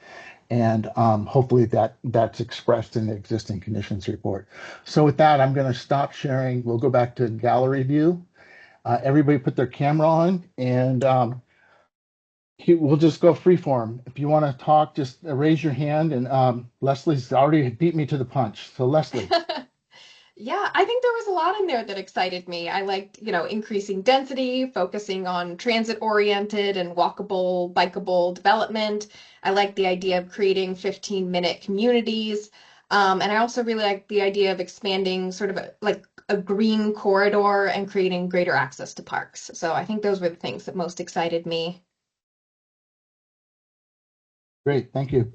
Speaker 1: And hopefully that's expressed in the existing conditions report. So with that, I'm going to stop sharing. We'll go back to gallery view. Everybody put their camera on, and we'll just go freeform. If you want to talk, just raise your hand. And Leslie's already beat me to the punch. So Leslie.
Speaker 14: Yeah, I think there was a lot in there that excited me. I liked, increasing density, focusing on transit-oriented and walkable, bikeable development. I liked the idea of creating 15-minute communities. And I also really liked the idea of expanding sort of like a green corridor and creating greater access to parks. So I think those were the things that most excited me.
Speaker 1: Great, thank you.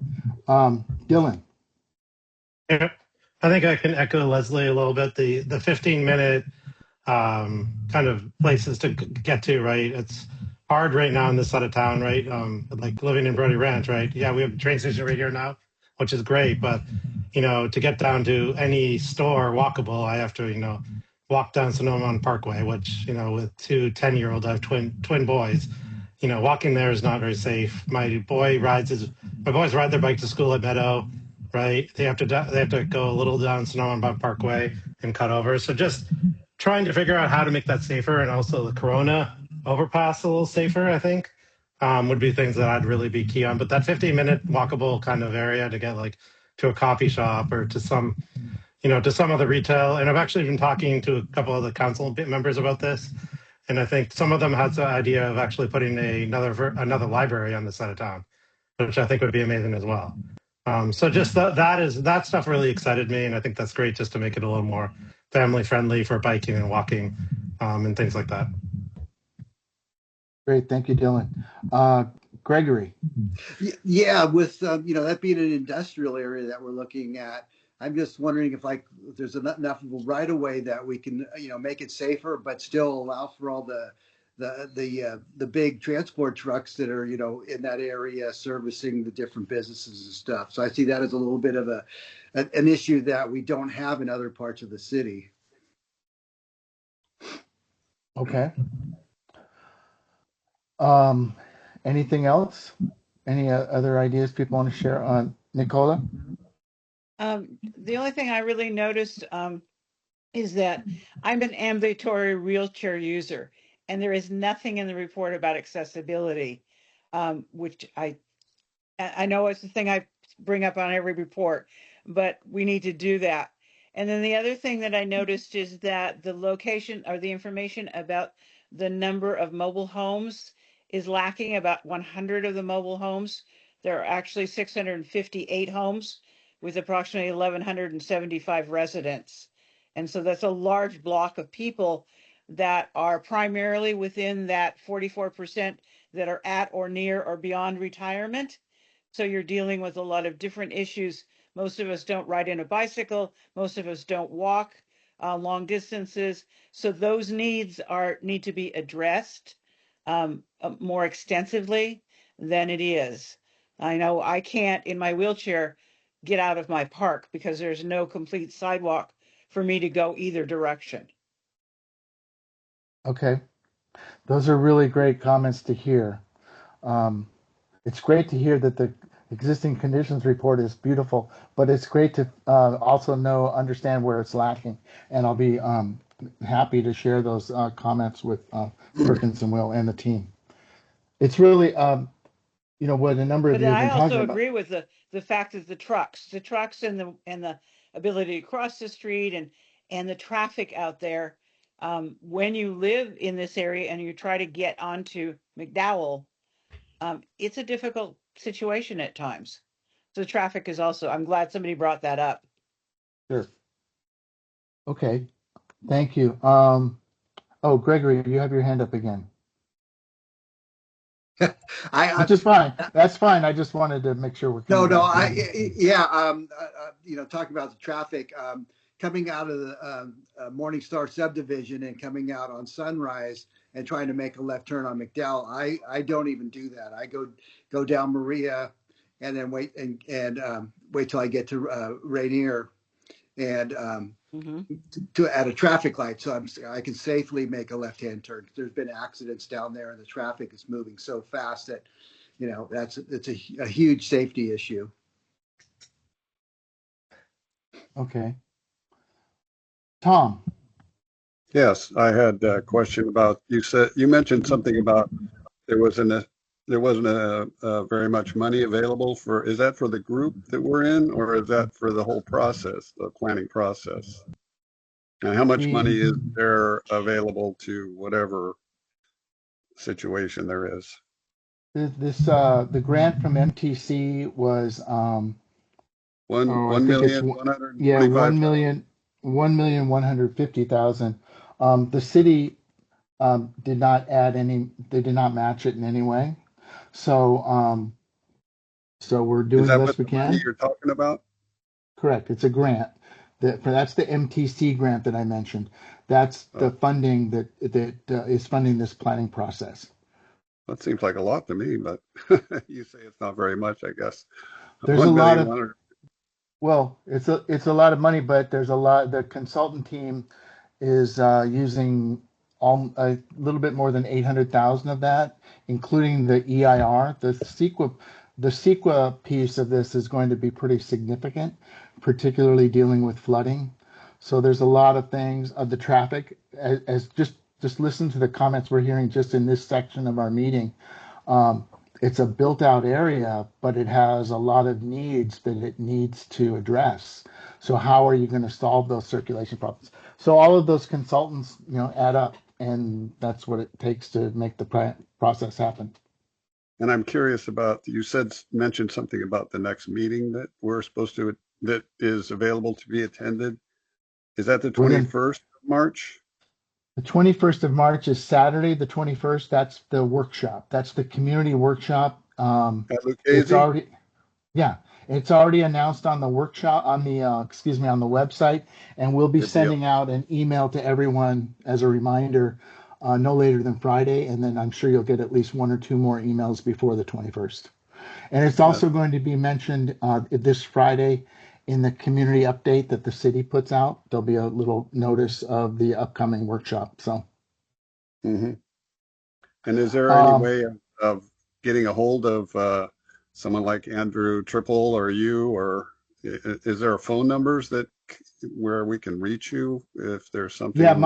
Speaker 1: Dylan.
Speaker 4: Yeah, I think I can echo Leslie a little bit. The 15-minute kind of places to get to, right? It's hard right now in this side of town, right? Like living in Brody Ranch, right? Yeah, we have a train station right here now, which is great, but to get down to any store walkable, I have to, walk down Sonoma Parkway, which, with 2 10-year-olds, I have twin boys. Walking there is not very safe. My boys ride their bike to school at Meadow, right? They have to go a little down Sonoma Parkway and cut over. So just trying to figure out how to make that safer, and also the Corona overpass a little safer, I think, would be things that I'd really be key on. But that 15-minute walkable kind of area to get like to a coffee shop or to some other retail. And I've actually been talking to a couple of the council members about this. And I think some of them had the idea of actually putting another library on the side of town, which I think would be amazing as well. So just that stuff really excited me, and I think that's great just to make it a little more family friendly for biking and walking and things like that.
Speaker 1: Great, thank you, Dylan. Gregory.
Speaker 8: Yeah, with that being an industrial area that we're looking at, I'm just wondering if there's enough of a right of way that we can make it safer, but still allow for all the big transport trucks that are in that area servicing the different businesses and stuff. So I see that as a little bit of an issue that we don't have in other parts of the city.
Speaker 1: Okay. Anything else? Any other ideas people want to share on Nicola?
Speaker 7: The only thing I really noticed is that I'm an ambulatory wheelchair user, and there is nothing in the report about accessibility, which I know it's the thing I bring up on every report, but we need to do that. And then the other thing that I noticed is that the location or the information about the number of mobile homes is lacking. About 100 of the mobile homes. There are actually 658 homes with approximately 1,175 residents. And so that's a large block of people that are primarily within that 44% that are at or near or beyond retirement. So you're dealing with a lot of different issues. Most of us don't ride in a bicycle. Most of us don't walk long distances. So those needs need to be addressed more extensively than it is. I know I can't in my wheelchair get out of my park because there's no complete sidewalk for me to go either direction.
Speaker 1: Okay, those are really great comments to hear. Um, it's great to hear that the existing conditions report is beautiful, but it's great to also understand where it's lacking. And I'll be happy to share those comments with Perkins and Will and the team. It's really, what a number of
Speaker 7: But
Speaker 1: you have
Speaker 7: I
Speaker 1: been talking
Speaker 7: also
Speaker 1: about.
Speaker 7: agree with the fact that the trucks and the ability to cross the street and the traffic out there. When you live in this area and you try to get onto McDowell, it's a difficult situation at times. So traffic is also, I'm glad somebody brought that up.
Speaker 1: Sure. Okay, thank you. Oh, Gregory, you have your hand up again,
Speaker 8: I
Speaker 1: which is fine. That's fine. I just wanted to make sure we're
Speaker 8: No,
Speaker 1: coming
Speaker 8: no,
Speaker 1: back to you.
Speaker 8: yeah, talking about the traffic, coming out of the Morning Star subdivision and coming out on Sunrise and trying to make a left turn on McDowell, I don't even do that. I go down Maria and then wait till I get to Rainier and to at a traffic light, so I can safely make a left-hand turn. There's been accidents down there, and the traffic is moving so fast that it's a huge safety issue.
Speaker 1: Okay. Tom.
Speaker 11: Yes, I had a question about, you mentioned something about there wasn't very much money available is that for the group that we're in, or is that for the whole process, the planning process? And how much money is there available to whatever situation there is?
Speaker 1: The grant from MTC was I think it's
Speaker 11: 1,125,000.
Speaker 1: 1,150,000. The city did not add any. They did not match it in any way. So we're
Speaker 11: Is
Speaker 1: doing the
Speaker 11: that
Speaker 1: best
Speaker 11: what
Speaker 1: we
Speaker 11: the money
Speaker 1: can.
Speaker 11: you're talking about?
Speaker 1: Correct. It's a grant. That's the MTC grant that I mentioned. That's the funding that is funding this planning process.
Speaker 11: That seems like a lot to me, but you say it's not very much, I guess.
Speaker 1: There's a
Speaker 11: One
Speaker 1: lot
Speaker 11: million,
Speaker 1: of Well, it's a lot of money, but there's a lot. The consultant team is using a little bit more than 800,000 of that, including the EIR. The CEQA piece of this is going to be pretty significant, particularly dealing with flooding. So there's a lot of things of the traffic. As just listen to the comments we're hearing just in this section of our meeting. Um, it's a built out area, but it has a lot of needs that it needs to address. So how are you going to solve those circulation problems? So all of those consultants, add up, and that's what it takes to make the process happen.
Speaker 11: and I'm curious about, mentioned something about the next meeting that is available to be attended. Is that the
Speaker 1: We're going
Speaker 11: 21st of March?
Speaker 1: The 21st of March is Saturday, the 21st. That's the workshop. That's the community workshop.
Speaker 11: At
Speaker 1: It's
Speaker 11: Lucchese?
Speaker 1: already, yeah, it's already announced on the workshop on the on the website, and we'll be
Speaker 11: Good deal.
Speaker 1: sending out an email to everyone as a reminder, no later than Friday, and then I'm sure you'll get at least one or two more emails before the 21st. And it's also going to be mentioned this Friday in the community update that the city puts out. There'll be a little notice of the upcoming workshop. So.
Speaker 11: Mm-hmm. And is there any
Speaker 1: Um,
Speaker 11: way of getting a hold of someone like Andrew Triple or you, or is there a phone numbers that where we can reach you if there's
Speaker 1: Yeah,
Speaker 11: something?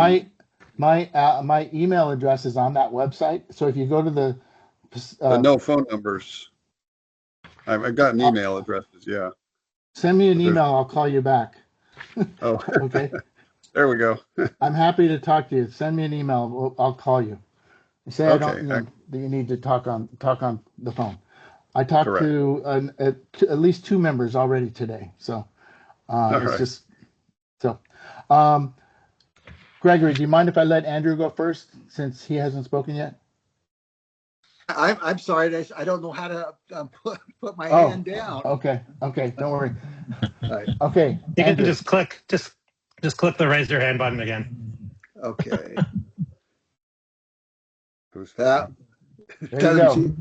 Speaker 1: my email address is on that website. So if you go to the
Speaker 11: But no phone numbers. I've gotten
Speaker 1: uh,
Speaker 11: email addresses, yeah.
Speaker 1: send me an
Speaker 11: But there's,
Speaker 1: email. I'll call you back.
Speaker 11: oh,
Speaker 1: Okay.
Speaker 11: there we go.
Speaker 1: I'm happy to talk to you. Send me an email. I'll call you. Say I don't,
Speaker 11: Okay,
Speaker 1: you know, that you need to talk on the phone. I talked
Speaker 11: correct.
Speaker 1: to at least two members already today. So
Speaker 11: All
Speaker 1: it's
Speaker 11: right.
Speaker 1: just so. Um, Gregory, do you mind if I let Andrew go first since he hasn't spoken yet?
Speaker 8: I'm sorry. I don't know how to put my
Speaker 1: Oh,
Speaker 8: hand down.
Speaker 1: okay. Okay. Don't worry.
Speaker 8: All right.
Speaker 1: Okay.
Speaker 4: You can
Speaker 1: Andrew.
Speaker 4: just click the raise your hand button again.
Speaker 8: Okay.
Speaker 11: Who's
Speaker 8: Uh,
Speaker 1: There you
Speaker 8: tell him
Speaker 1: go.
Speaker 8: she.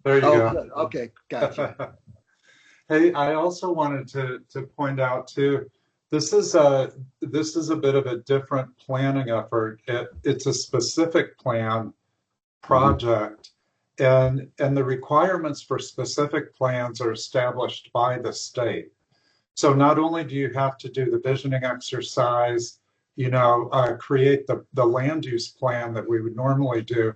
Speaker 2: There you
Speaker 8: Oh,
Speaker 2: go.
Speaker 8: good. Okay. Gotcha.
Speaker 2: Hey, I also wanted to point out too, this is a bit of a different planning effort. It's a specific plan project, and the requirements for specific plans are established by the state. So not only do you have to do the visioning exercise, create the land use plan that we would normally do,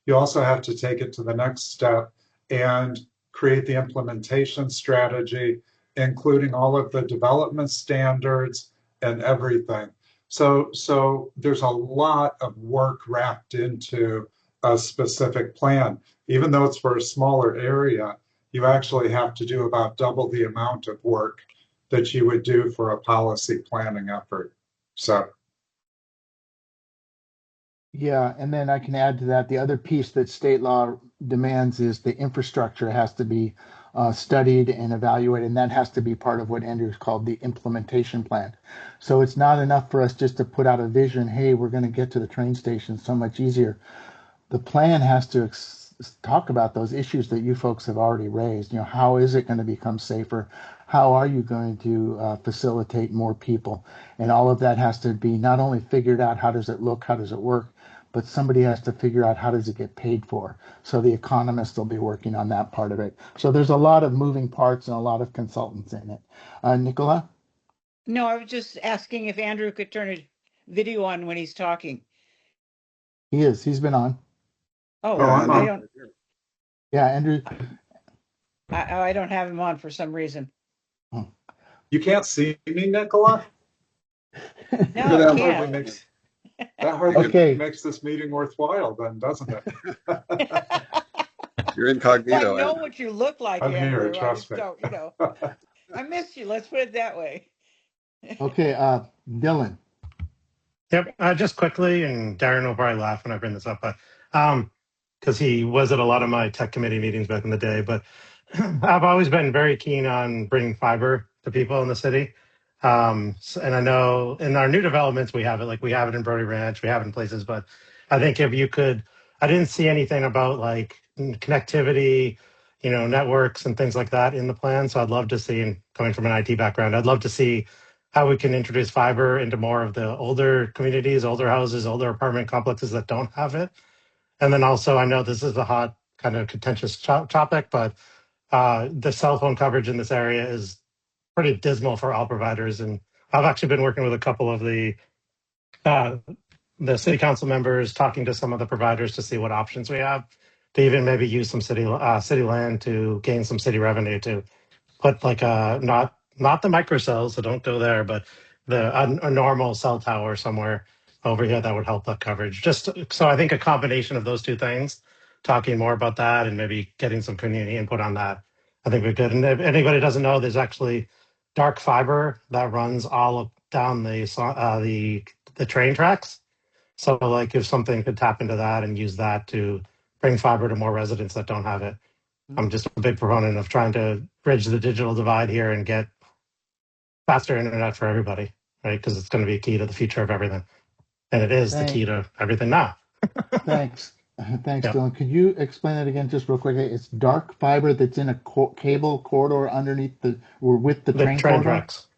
Speaker 2: you also have to take it to the next step and create the implementation strategy, including all of the development standards and everything. So there's a lot of work wrapped into a specific plan. Even though it's for a smaller area, you actually have to do about double the amount of work that you would do for a policy planning effort. So,
Speaker 1: Yeah, and then I can add to that the other piece that state law demands is the infrastructure has to be studied and evaluated, and that has to be part of what Andrew's called the implementation plan. So it's not enough for us just to put out a vision, hey, we're going to get to the train station so much easier. The plan has to talk about those issues that you folks have already raised. You know, how is it going to become safer? How are you going to facilitate more people? And all of that has to be not only figured out how does it look, how does it work, but somebody has to figure out how does it get paid for. So the economists will be working on that part of it. So there's a lot of moving parts and a lot of consultants in it. Nicola?
Speaker 7: No, I was just asking if Andrew could turn his video on when he's talking.
Speaker 1: He is. He's been on.
Speaker 7: Oh,
Speaker 2: oh,
Speaker 11: Yeah,
Speaker 2: I'm
Speaker 7: I
Speaker 2: on.
Speaker 7: don't,
Speaker 1: Yeah, Andrew.
Speaker 7: I don't have him on for some reason.
Speaker 1: Oh.
Speaker 2: You can't see me, Nicola?
Speaker 7: No,
Speaker 11: go
Speaker 7: I
Speaker 2: That
Speaker 11: down
Speaker 2: hardly
Speaker 7: can't.
Speaker 2: makes that
Speaker 11: You
Speaker 2: hardly
Speaker 11: can,
Speaker 1: Okay.
Speaker 2: makes this meeting worthwhile, then, doesn't it?
Speaker 11: you're
Speaker 7: Well, I
Speaker 11: incognito,
Speaker 7: know
Speaker 11: Andrew.
Speaker 7: what you look like,
Speaker 2: I'm here,
Speaker 7: Andrew. I
Speaker 2: trust
Speaker 7: just
Speaker 2: me.
Speaker 7: don't, I missed you. Let's put it that way.
Speaker 1: Okay. Dylan.
Speaker 4: Yep. Just quickly, and Darren will probably laugh when I bring this up, but because he was at a lot of my tech committee meetings back in the day. But I've always been very keen on bringing fiber to people in the city. And I know in our new developments we have it, like we have it in Brody Ranch, we have it in places. But I think if you could, I didn't see anything about like connectivity, networks and things like that in the plan. So I'd love to see, and coming from an IT background, I'd love to see how we can introduce fiber into more of the older communities, older houses, older apartment complexes that don't have it. And then also, I know this is a hot kind of contentious topic, but the cell phone coverage in this area is pretty dismal for all providers. And I've actually been working with a couple of uh, the city council members, talking to some of the providers to see what options we have to even maybe use some city land to gain some city revenue to put like not the microcells, so don't go there, but a normal cell tower somewhere over here that would help the coverage. Just so I think a combination of those two things, talking more about that and maybe getting some community input on that, I think we're good. And if anybody doesn't know, there's actually dark fiber that runs all down the train tracks. So like if something could tap into that and use that to bring fiber to more residents that don't have it. I'm just a big proponent of trying to bridge the digital divide here and get faster internet for everybody, right? Because it's going to be key to the future of everything. And it is the
Speaker 1: Thank,
Speaker 4: key to everything now.
Speaker 1: Thanks. Thanks,
Speaker 4: Yeah.
Speaker 1: Dylan. Could you explain that again just real quick? It's dark fiber that's in a cable corridor underneath or with the
Speaker 4: The
Speaker 1: train
Speaker 4: train
Speaker 1: corridor?
Speaker 4: tracks.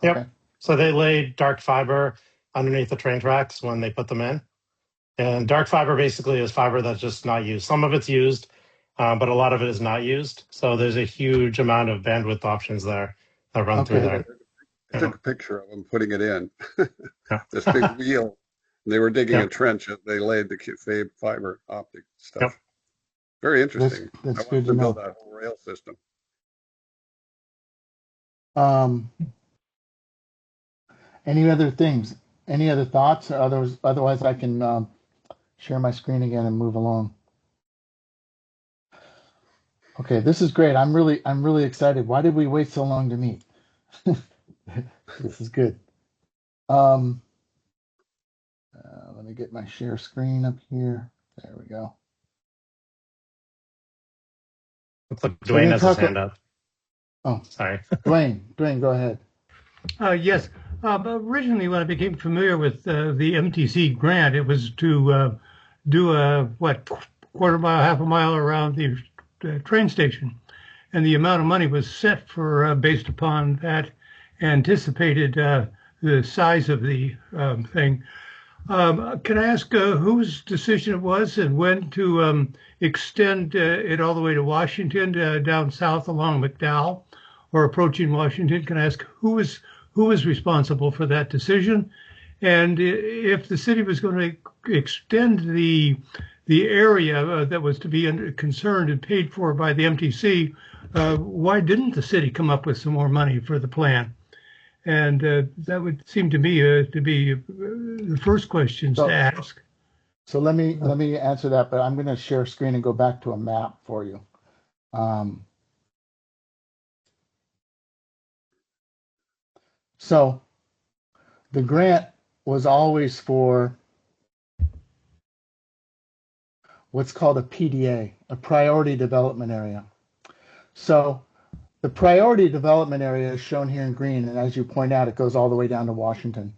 Speaker 1: Okay.
Speaker 4: Yep. So they laid dark fiber underneath the train tracks when they put them in. And dark fiber basically is fiber that's just not used. Some of it's used. but a lot of it is not used. So there's a huge amount of bandwidth options there that run through
Speaker 1: Okay.
Speaker 4: there.
Speaker 11: I took a picture of them putting it in.
Speaker 4: Yeah.
Speaker 11: This big wheel. They were digging
Speaker 4: Yep.
Speaker 11: a trench. They laid the fiber optic stuff.
Speaker 4: Yep.
Speaker 11: Very interesting.
Speaker 1: That's
Speaker 11: I want
Speaker 1: good
Speaker 11: to
Speaker 1: to
Speaker 11: build
Speaker 1: know.
Speaker 11: that whole rail system.
Speaker 1: Any other things? Any other thoughts? Or otherwise, I can share my screen again and move along. Okay, this is great. I'm really excited. Why did we wait so long to meet? This is good. Let me get my share screen up here. There we go.
Speaker 4: Looks like
Speaker 1: So we're
Speaker 4: Dwayne
Speaker 1: gonna
Speaker 4: has his
Speaker 1: talk.
Speaker 4: hand up.
Speaker 1: Oh,
Speaker 4: Sorry.
Speaker 1: Dwayne, go ahead.
Speaker 10: Yes. Originally, when I became familiar with the MTC grant, it was to do a quarter mile, half a mile around the train station, and the amount of money was set for based upon that anticipated the size of the thing. Can I ask whose decision it was and when to extend it all the way to Washington, down south along McDowell, or approaching Washington? Can I ask who was responsible for that decision? And if the city was going to extend the area that was to be concerned and paid for by the MTC, why didn't the city come up with some more money for the plan? And that would seem to me to be the first questions to ask.
Speaker 1: So let me answer that, but I'm going to share screen and go back to a map for you. So the grant was always for what's called a PDA, a priority development area. So the priority development area is shown here in green, and as you point out, it goes all the way down to Washington.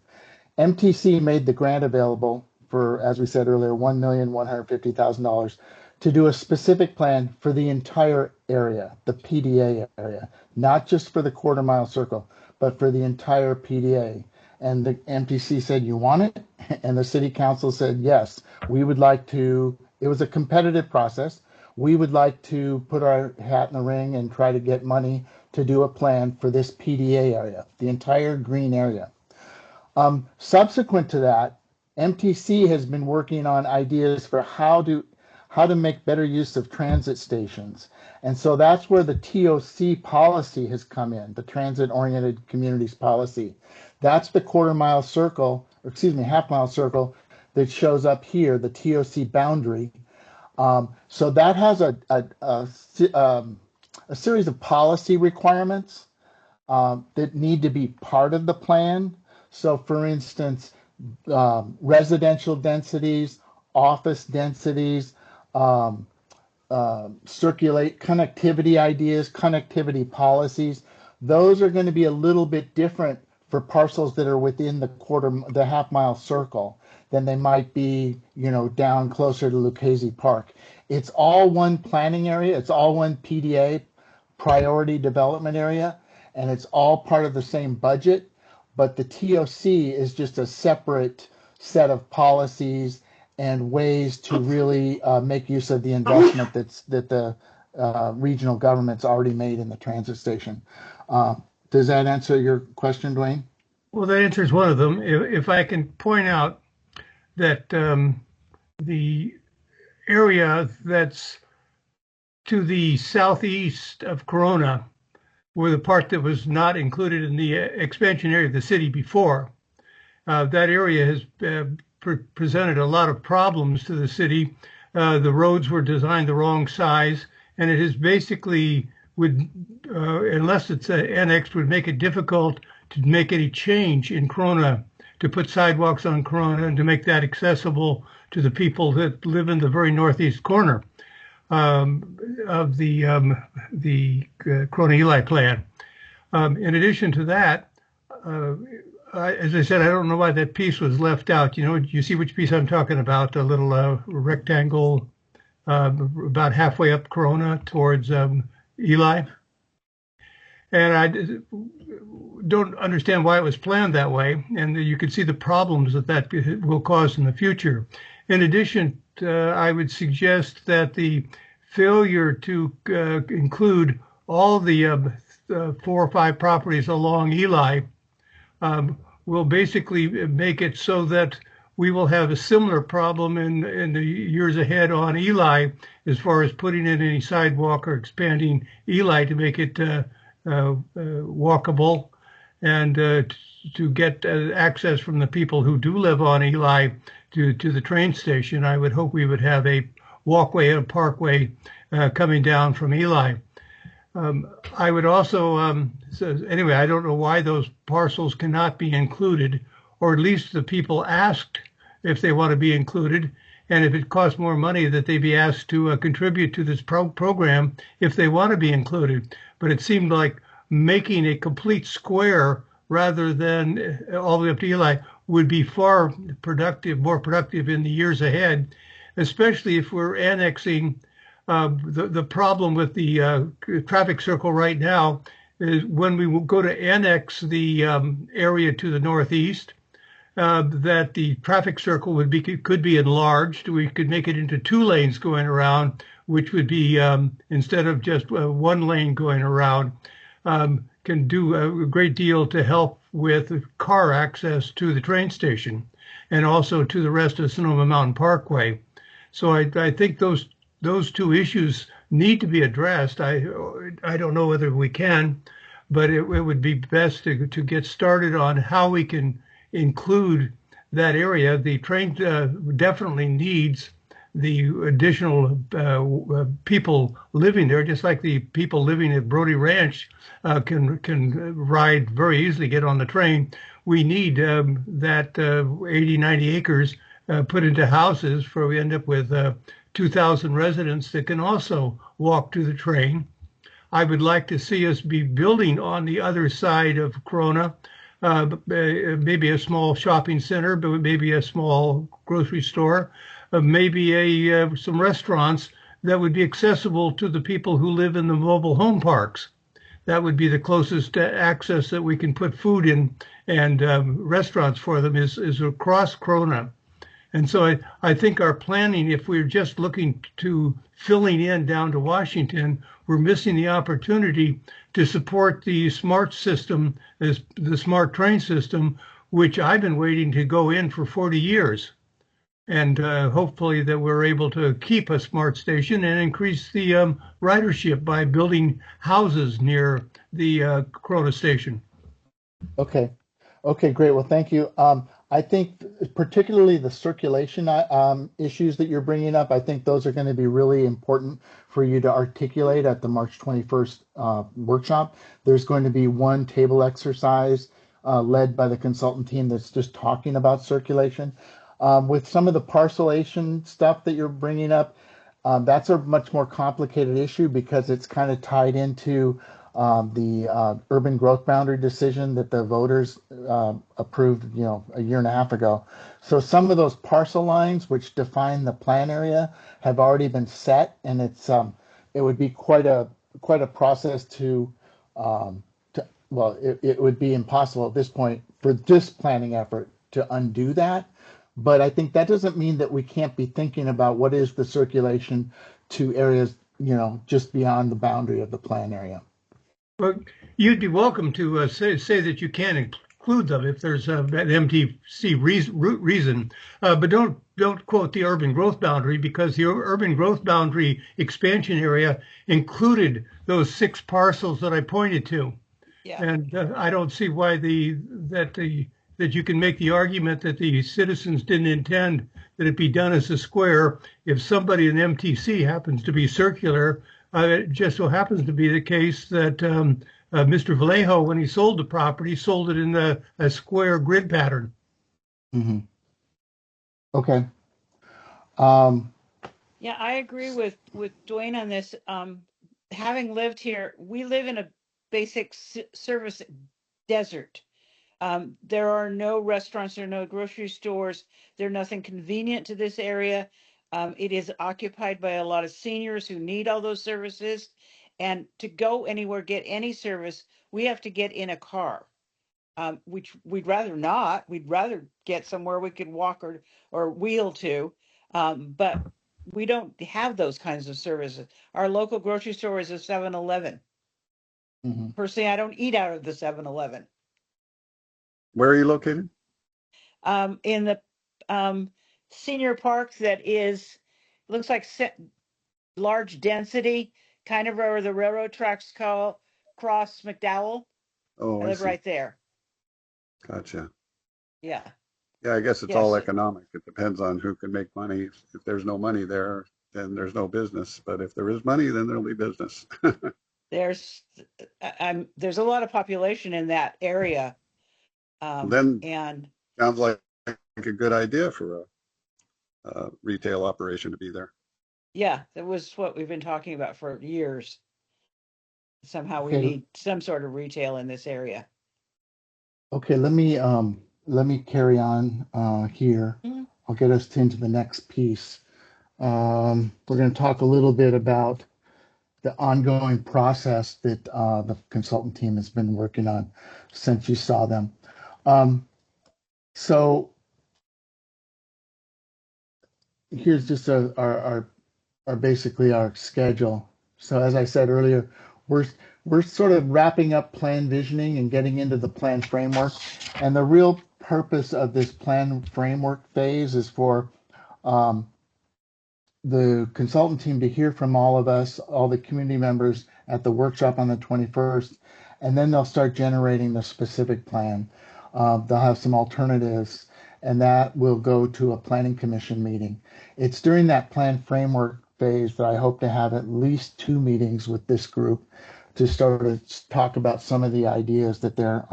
Speaker 1: MTC made the grant available for, as we said earlier, $1,150,000 to do a specific plan for the entire area, the PDA area, not just for the quarter mile circle, but for the entire PDA. And the MTC said, "You want it?" And the city council said, "Yes, we would like to." It was a competitive process. We would like to put our hat in the ring and try to get money to do a plan for this PDA area, the entire green area. Subsequent to that, MTC has been working on ideas for how to make better use of transit stations. And so that's where the TOC policy has come in, the Transit Oriented Communities Policy. That's the quarter mile circle, or excuse me, half mile circle that shows up here, the TOC boundary. So that has a series of policy requirements that need to be part of the plan. So, for instance, residential densities, office densities, circulate connectivity ideas, connectivity policies. Those are going to be a little bit different for parcels that are within the half mile circle than they might be, down closer to Lucchese Park. It's all one planning area. It's all one PDA, priority development area, and it's all part of the same budget. But the TOC is just a separate set of policies and ways to really make use of the investment that the regional government's already made in the transit station. Does that answer your question, Dwayne?
Speaker 10: Well, that answers one of them. If I can point out that the area that's to the southeast of Corona, were the part that was not included in the expansion area of the city before. That area has presented a lot of problems to the city. The roads were designed the wrong size, and it is basically unless it's annexed, would make it difficult to make any change in Corona, to put sidewalks on Corona and to make that accessible to the people that live in the very northeast corner of the Corona Eli plan. In addition to that, as I said, I don't know why that piece was left out. You see which piece I'm talking about, a little rectangle about halfway up Corona towards Eli. And I don't understand why it was planned that way. And you can see the problems that will cause in the future. In addition, I would suggest that the failure to include all the 4 or 5 properties along Eli will basically make it so that we will have a similar problem in the years ahead on Eli, as far as putting in any sidewalk or expanding Eli to make it walkable, and to get access from the people who do live on Eli to the train station. I would hope we would have a walkway and a parkway coming down from Eli. I would also, so anyway, I don't know why those parcels cannot be included, or at least the people asked if they want to be included, and if it costs more money, that they be asked to contribute to this program if they want to be included. But it seemed like making a complete square rather than all the way up to Eli would be far productive, more productive in the years ahead, especially if we're annexing. The problem with the traffic circle right now is when we will go to annex the area to the northeast, that the traffic circle could be enlarged. We could make it into 2 lanes going around, which would be instead of just 1 lane going around, can do a great deal to help with car access to the train station and also to the rest of Sonoma Mountain Parkway. So I think those 2 issues need to be addressed. I don't know whether we can, but it would be best to get started on how we can include that area. The train definitely needs the additional people living there, just like the people living at Brody Ranch can ride very easily, get on the train. We need that 80, 90 acres put into houses, for we end up with 2,000 residents that can also walk to the train. I would like to see us be building on the other side of Corona, maybe a small shopping center, but maybe a small grocery store, maybe some restaurants that would be accessible to the people who live in the mobile home parks. That would be the closest access that we can put food in, and restaurants for them is across Corona. And so I think our planning, if we're just looking to filling in down to Washington, we're missing the opportunity to support the smart system, as the smart train system, which I've been waiting to go in for 40 years. And hopefully that we're able to keep a smart station and increase the ridership by building houses near the Corona station.
Speaker 1: Okay. Okay, great. Well, thank you. I think particularly the circulation issues that you're bringing up, I think those are going to be really important for you to articulate at the March 21st workshop. There's going to be one table exercise led by the consultant team that's just talking about circulation. With some of the parcelation stuff that you're bringing up, that's a much more complicated issue because it's kind of tied into the urban growth boundary decision that the voters approved, a year and a half ago. So some of those parcel lines which define the plan area have already been set, and it would be quite a process it would be impossible at this point for this planning effort to undo that. But I think that doesn't mean that we can't be thinking about what is the circulation to areas, just beyond the boundary of the plan area.
Speaker 10: Well, you'd be welcome to say that you can include them if there's an MTC reason, but don't quote the urban growth boundary, because the urban growth boundary expansion area included those 6 parcels that I pointed to. Yeah. And I don't see why that you can make the argument that the citizens didn't intend that it be done as a square. If somebody in MTC happens to be circular, it just so happens to be the case that Mr. Vallejo, when he sold the property, sold it in a square grid pattern.
Speaker 1: Mm-hmm. Okay.
Speaker 7: Yeah, I agree with Dwayne on this. Having lived here, we live in a basic service desert. There are no restaurants, there are no grocery stores, there's nothing convenient to this area. It is occupied by a lot of seniors who need all those services. And to go anywhere, get any service, we have to get in a car, which we'd rather not. We'd rather get somewhere we could walk or wheel to. But we don't have those kinds of services. Our local grocery store is a 7-Eleven.
Speaker 1: Mhm.
Speaker 7: Personally, I don't eat out of the 7-Eleven.
Speaker 11: Where are you located?
Speaker 7: In the senior park that is, looks like large density, kind of where the railroad tracks call cross McDowell.
Speaker 11: Oh,
Speaker 7: I
Speaker 11: I
Speaker 7: live
Speaker 11: see.
Speaker 7: right there.
Speaker 11: Gotcha.
Speaker 7: Yeah.
Speaker 11: Yeah, I guess it's all
Speaker 7: Yes.
Speaker 11: economic. It depends on who can make money. If there's no money there, then there's no business. But if there is money, then there'll be business.
Speaker 7: There's there's a lot of population in that area.
Speaker 11: Then
Speaker 7: And
Speaker 11: sounds like a good idea for a retail operation to be there.
Speaker 7: yeah, that was what we've been talking about for years. Somehow we
Speaker 1: Okay,
Speaker 7: need some sort of retail in this area.
Speaker 1: okay, let me carry on here.
Speaker 7: Mhm.
Speaker 1: I'll get us into the next piece. We're going to talk a little bit about the ongoing process that the consultant team has been working on since you saw them. So here's just our basically our schedule. So as I said earlier, we're we're sort of wrapping up plan visioning and getting into the plan framework. And the real purpose of this plan framework phase is for um, the consultant team to hear from all of us, all the community members at the workshop on the 21st, and then they'll start generating the specific plan. They'll have some alternatives, and that will go to a planning commission meeting. It's during that plan framework phase that I hope to have at least 2 meetings with this group to start to talk about some of the ideas that they're.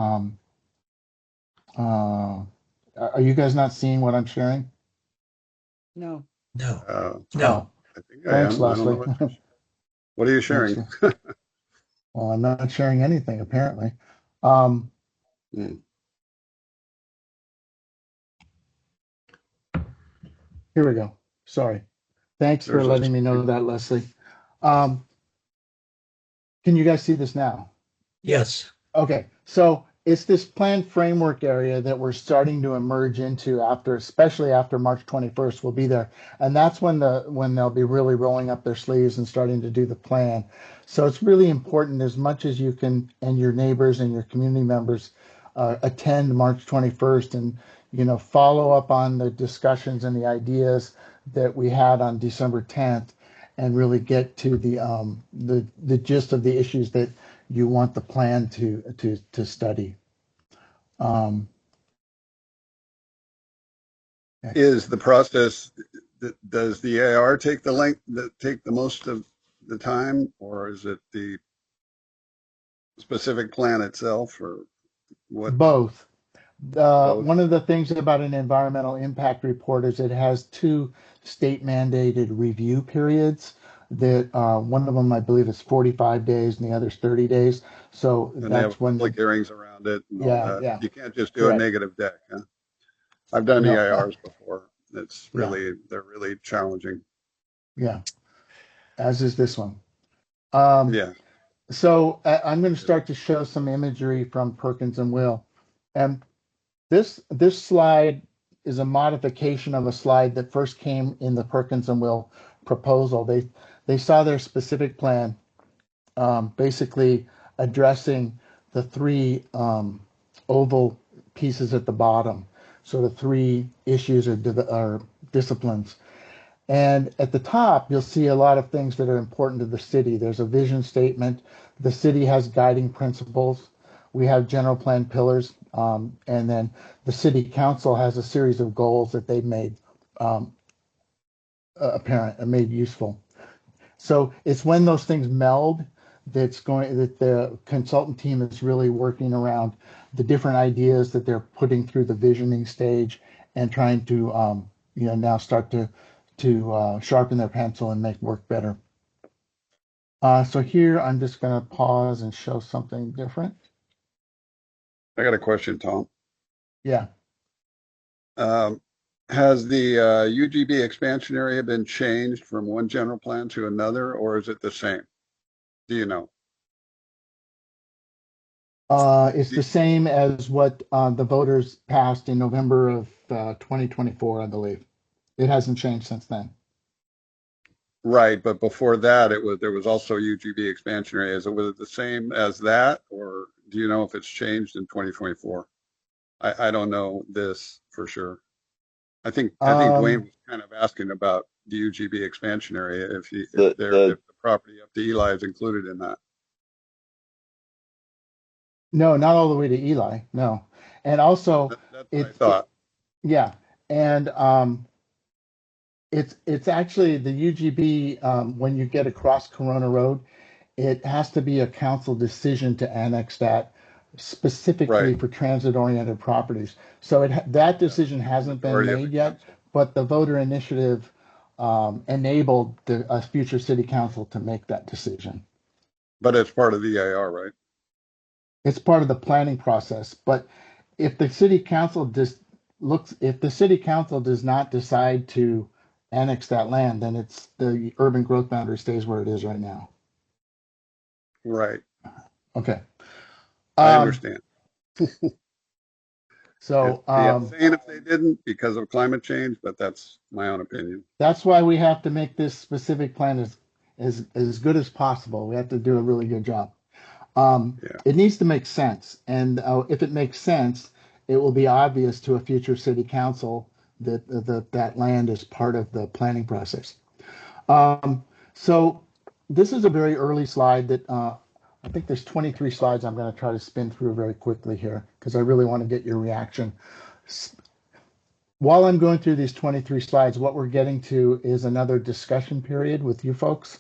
Speaker 1: Are you guys not seeing what I'm sharing?
Speaker 7: No.
Speaker 6: No,
Speaker 11: Uh,
Speaker 6: no.
Speaker 1: Oh,
Speaker 11: I think I
Speaker 1: thanks,
Speaker 11: am. I don't know
Speaker 1: Leslie.
Speaker 11: what are you
Speaker 1: Thanks.
Speaker 11: sharing?
Speaker 1: Well, I'm not sharing anything apparently. Um,
Speaker 11: Hmm.
Speaker 1: Here we go. Sorry. Thanks for
Speaker 11: There's a
Speaker 1: letting me know that, Leslie. Um, can you guys see this now?
Speaker 6: Yes.
Speaker 1: Okay, so it's this planned framework area that we're starting to emerge into after, especially after March 21st, we'll be there. And that's when they'll be really rolling up their sleeves and starting to do the plan. So it's really important as much as you can and your neighbors and your community members attend March 21st and follow up on the discussions and the ideas that we had on December 10th and really get to the gist of the issues that you want the plan to study. Um,
Speaker 11: Is the process, does the AR take take the most of the time, or is it the specific plan itself, or what?
Speaker 1: Both.
Speaker 11: Both?
Speaker 1: One of the things about an environmental impact report is it has 2 state mandated review periods that one of them I believe is 45 days and the other's 30 days. So
Speaker 11: And they have
Speaker 1: that's when
Speaker 11: public hearings around it and all that.
Speaker 1: yeah,
Speaker 11: You can't just do a
Speaker 1: correct.
Speaker 11: negative deck, huh? I've done
Speaker 1: No,
Speaker 11: EIRs before.
Speaker 1: yeah,
Speaker 11: They're really challenging.
Speaker 1: yeah, as is this one. Um,
Speaker 11: Yeah.
Speaker 1: so I'm going to start to show some imagery from Perkins and Will. And this slide is a modification of a slide that first came in the Perkins and Will proposal. They saw their specific plan, basically addressing the 3 oval pieces at the bottom, so the 3 issues or disciplines. And at the top, you'll see a lot of things that are important to the city. There's a vision statement. The city has guiding principles. We have general plan pillars. And then the city council has a series of goals that they've made um, apparent and made useful. So it's when those things meld that the consultant team is really working around the different ideas that they're putting through the visioning stage and trying to now start to sharpen their pencil and make work better. So here I'm just going to pause and show something different.
Speaker 11: I got a question, Tom.
Speaker 1: Yeah.
Speaker 11: Um, has the UGB expansion area been changed from one general plan to another, or is it the same? Do you know?
Speaker 1: It's the same as what the voters passed in November of 2024, I believe. It hasn't changed since then.
Speaker 11: Right, but before that, there was also UGB expansion areas. Was it the same as that, or do you know if it's changed in 2024? I don't know this for sure. I think Dwayne
Speaker 1: Um,
Speaker 11: was kind of asking about the UGB expansion area,
Speaker 13: The
Speaker 11: if
Speaker 13: the
Speaker 11: the property up to Eli is included in that.
Speaker 1: no, not all the way to Eli. No, and also
Speaker 11: That's what I
Speaker 1: it
Speaker 11: thought.
Speaker 1: yeah, and it's actually the UGB when you get across Corona Road, it has to be a council decision to annex that
Speaker 11: Right.
Speaker 1: specifically for transit-oriented properties. So that
Speaker 11: Yeah.
Speaker 1: decision hasn't been
Speaker 11: Majority of the
Speaker 1: made yet,
Speaker 11: council.
Speaker 1: but the voter initiative enabled a future city council to make that decision.
Speaker 11: But it's part of the EIR, right?
Speaker 1: It's part of the planning process. But if the city council if the city council does not decide to annex that land, then it's the urban growth boundary stays where it is right now.
Speaker 11: Right.
Speaker 1: Okay.
Speaker 11: I
Speaker 1: Um,
Speaker 11: understand. It'd
Speaker 1: so
Speaker 11: be insane if they didn't because of climate change, but that's my own opinion.
Speaker 1: that's why we have to make this specific plan as good as possible. We have to do a really good job.
Speaker 11: Yeah.
Speaker 1: It needs to make sense, and if it makes sense, it will be obvious to a future city council that land is part of the planning process. So this is a very early slide that I think there's 23 slides I'm going to try to spin through very quickly here because I really want to get your reaction. While I'm going through these 23 slides, what we're getting to is another discussion period with you folks.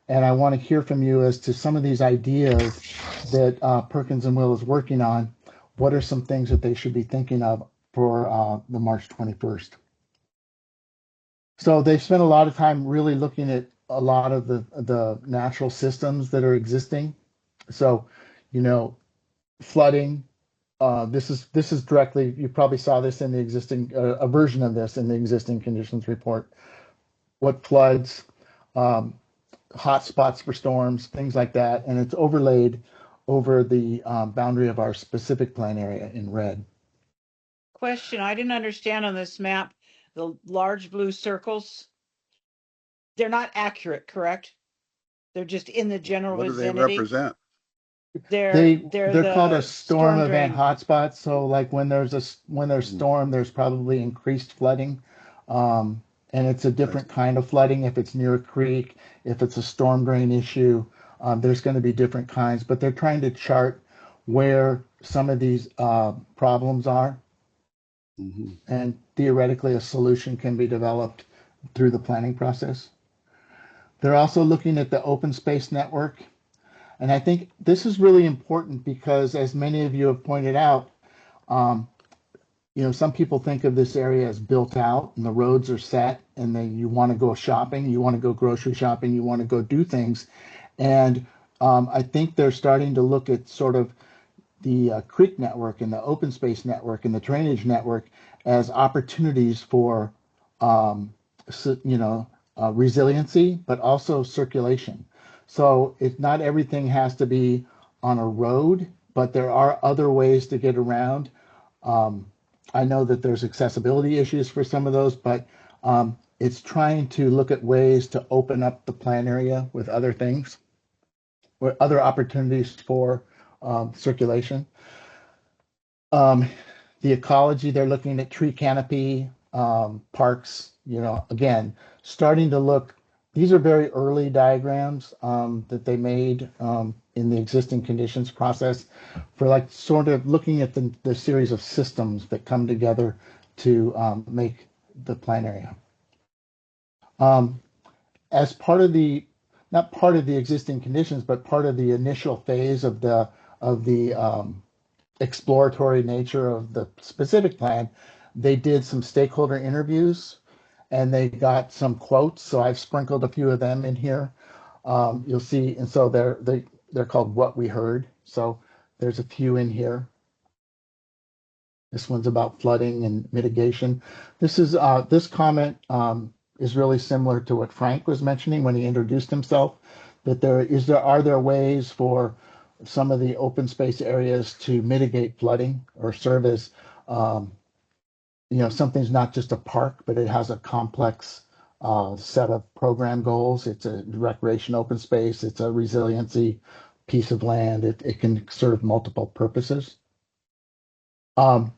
Speaker 1: And I want to hear from you as to some of these ideas that Perkins and Will is working on. What are some things that they should be thinking of for the March 21st? So they've spent a lot of time really looking at a lot of the natural systems that are existing. So, you know, flooding. This is directly. You probably saw this in the existing a version of this in the existing conditions report. What floods, um, hot spots for storms, things like that, and it's overlaid over the boundary of our specific plan area in red.
Speaker 7: Question, I didn't understand on this map, the large blue circles, they're not accurate, correct? They're just in the general
Speaker 11: What do they
Speaker 7: vicinity.
Speaker 11: represent?
Speaker 7: They're
Speaker 1: They're called a
Speaker 7: the
Speaker 1: storm
Speaker 7: storm
Speaker 1: event
Speaker 7: drain.
Speaker 1: hotspot. So like when there's storm, there's probably increased flooding, and it's a
Speaker 11: I
Speaker 1: different
Speaker 11: see.
Speaker 1: kind of flooding. If it's near a creek, if it's a storm drain issue, there's going to be different kinds. But they're trying to chart where some of these problems are,
Speaker 11: Hmm.
Speaker 1: and theoretically a solution can be developed through the planning process. They're also looking at the open space network. And I think this is really important because, as many of you have pointed out, um, some people think of this area as built out and the roads are set, and then you want to go shopping, you want to go grocery shopping, you want to go do things. And I think they're starting to look at sort of the creek network and the open space network and the drainage network as opportunities for um, resiliency, but also circulation. So it's not everything has to be on a road, but there are other ways to get around. Um, I know that there's accessibility issues for some of those, but it's trying to look at ways to open up the plan area with other things, or other opportunities for circulation. Um, the ecology, they're looking at tree canopy, parks, again, starting to look, these are very early diagrams that they made in the existing conditions process for like sort of looking at the series of systems that come together to make the plan area. As part of not part of the existing conditions, but part of the initial phase of the exploratory nature of the specific plan, they did some stakeholder interviews and they got some quotes. So I've sprinkled a few of them in here. You'll see, and so they're called What We Heard. So there's a few in here. This one's about flooding and mitigation. This comment is really similar to what Frank was mentioning when he introduced himself. That are there ways for some of the open space areas to mitigate flooding or serve as something's not just a park, but it has a complex set of program goals. It's a recreation open space. It's a resiliency piece of land. It can serve multiple purposes. Um,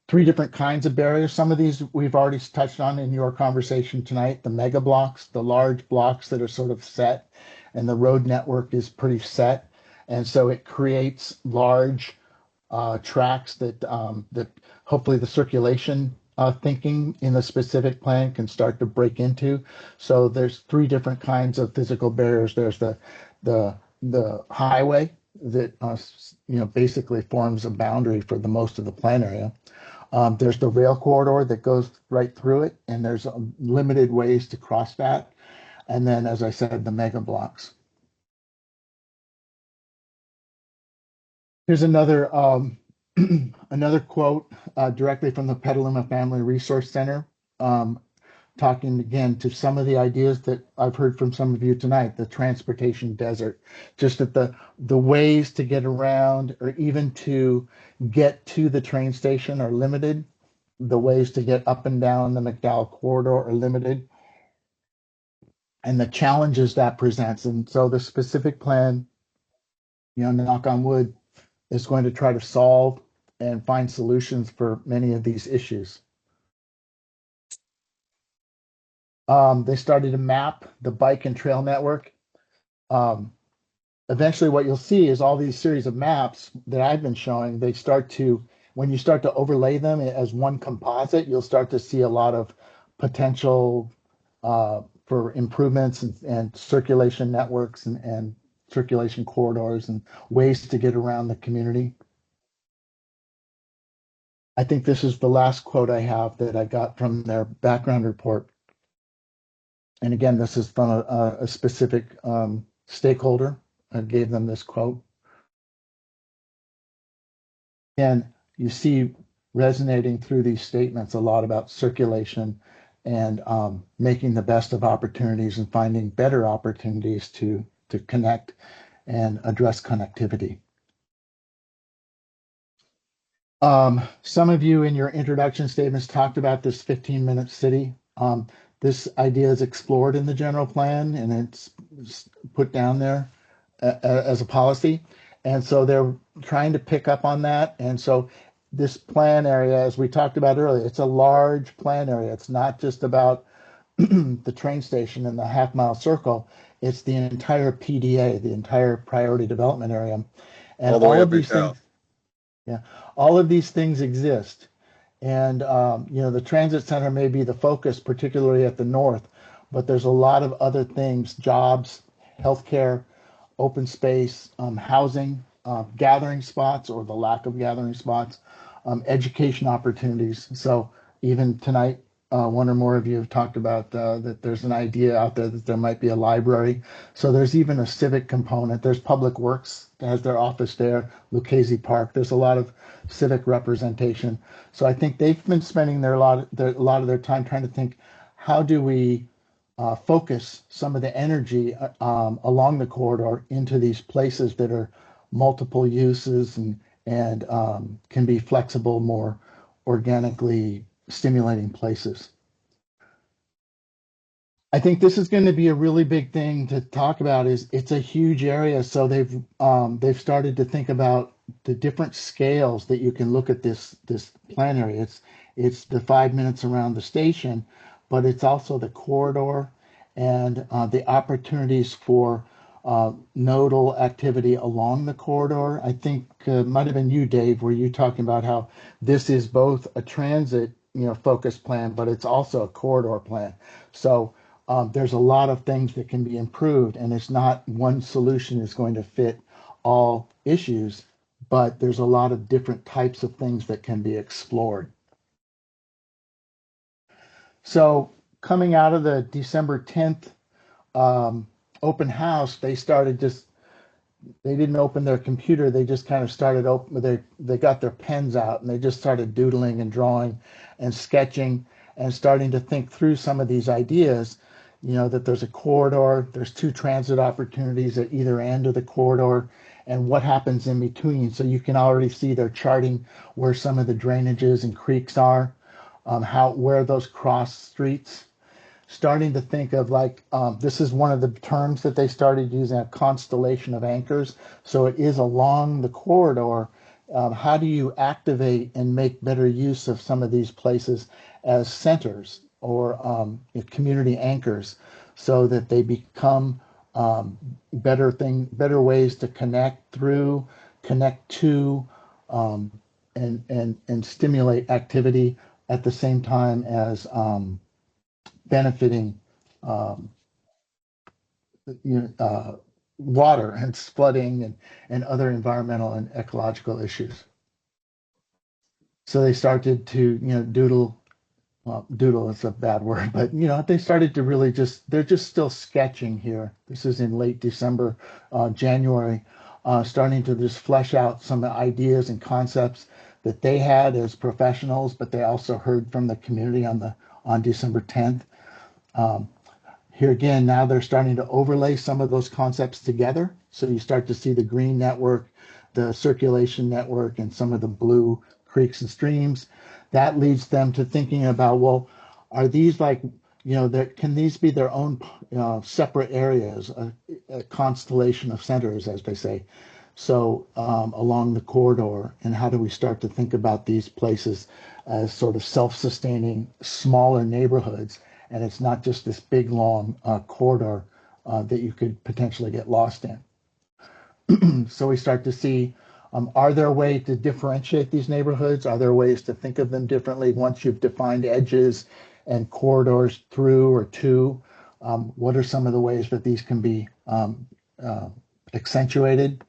Speaker 1: Three different kinds of barriers. Some of these we've already touched on in your conversation tonight. The mega blocks, the large blocks that are sort of set, and the road network is pretty set. And so it creates large tracks that hopefully the circulation thinking in the specific plan can start to break into. So there's three different kinds of physical barriers. There's the highway that basically forms a boundary for the most of the plan area. There's the rail corridor that goes right through it, and there's limited ways to cross that. And then, as I said, the mega blocks. Here's another another quote directly from the Petaluma Family Resource Center, talking again to some of the ideas that I've heard from some of you tonight. The transportation desert, just that the ways to get around or even to get to the train station are limited. The ways to get up and down the McDowell corridor are limited, and the challenges that presents. And so the specific plan, knock on wood, is going to try to solve and find solutions for many of these issues. They started to map the bike and trail network. Eventually, what you'll see is all these series of maps that I've been showing, when you start to overlay them as one composite, you'll start to see a lot of potential for improvements and circulation networks and circulation corridors and ways to get around the community. I think this is the last quote I have that I got from their background report. And again, this is from a specific stakeholder. I gave them this quote. And you see resonating through these statements a lot about circulation and making the best of opportunities and finding better opportunities to connect and address connectivity. Some of you in your introduction statements talked about this 15-minute city. This idea is explored in the general plan and it's put down there as a policy. And so they're trying to pick up on that. And so this plan area, as we talked about earlier, it's a large plan area. It's not just about the train station and the half-mile circle. It's the entire PDA, the entire priority development area. And
Speaker 11: all the way
Speaker 1: all
Speaker 11: up
Speaker 1: of
Speaker 11: in
Speaker 1: these
Speaker 11: town.
Speaker 1: things, yeah, all of these things exist. And, the transit center may be the focus, particularly at the north, but there's a lot of other things, jobs, healthcare, open space, housing, gathering spots or the lack of gathering spots, education opportunities. So even tonight, one or more of you have talked about that there's an idea out there that there might be a library. So there's even a civic component. There's Public Works that has their office there, Lucchese Park. There's a lot of civic representation. So I think they've been spending a lot of their time trying to think, how do we focus some of the energy along the corridor into these places that are multiple uses and can be flexible, more organically stimulating places. I think this is going to be a really big thing to talk about. Is it's a huge area, so they've started to think about the different scales that you can look at this plan area. It's the 5 minutes around the station, but it's also the corridor and the opportunities for nodal activity along the corridor. I think might have been you, Dave, were you talking about how this is both a transit focused plan, but it's also a corridor plan. So there's a lot of things that can be improved, and it's not one solution is going to fit all issues, but there's a lot of different types of things that can be explored. So coming out of the December 10th open house, they didn't open their computer. They just kind of started they got their pens out and they just started doodling and drawing and sketching and starting to think through some of these ideas, that there's a corridor, there's two transit opportunities at either end of the corridor, and what happens in between. So you can already see they're charting where some of the drainages and creeks are, where those cross streets. starting to think of like this is one of the terms that they started using, a constellation of anchors. So it is along the corridor. How do you activate and make better use of some of these places as centers or community anchors, so that they become better ways to connect through, connect to, um, and stimulate activity at the same time as benefiting um, water and flooding and other environmental and ecological issues. So they started to, doodle. Well, doodle is a bad word, but they started to really they're just still sketching here. This is in late December, January, starting to just flesh out some ideas and concepts that they had as professionals, but they also heard from the community on December 10th. Here again, now they're starting to overlay some of those concepts together. So you start to see the green network, the circulation network, and some of the blue creeks and streams. That leads them to thinking about, well, are these like, can these be their own separate areas, a constellation of centers, as they say? So along the corridor, and how do we start to think about these places as sort of self-sustaining, smaller neighborhoods? And it's not just this big, long corridor that you could potentially get lost in. So we start to see, are there ways to differentiate these neighborhoods? Are there ways to think of them differently once you've defined edges and corridors through or to? What are some of the ways that these can be accentuated?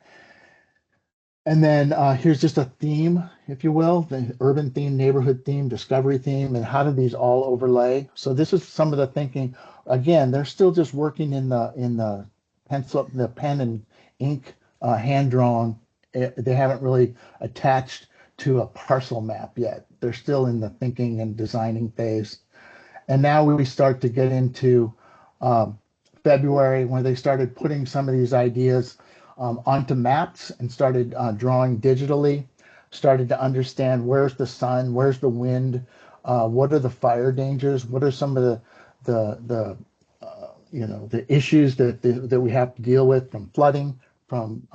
Speaker 1: And then here's just a theme, if you will, the urban theme, neighborhood theme, discovery theme, and how do these all overlay? So this is some of the thinking. Again, they're still just working in the pencil, the pen and ink, hand drawn. They haven't really attached to a parcel map yet. They're still in the thinking and designing phase. And now we start to get into um, February, when they started putting some of these ideas onto maps and started drawing digitally, started to understand where's the sun, where's the wind, what are the fire dangers, what are some of the issues that we have to deal with, from flooding, from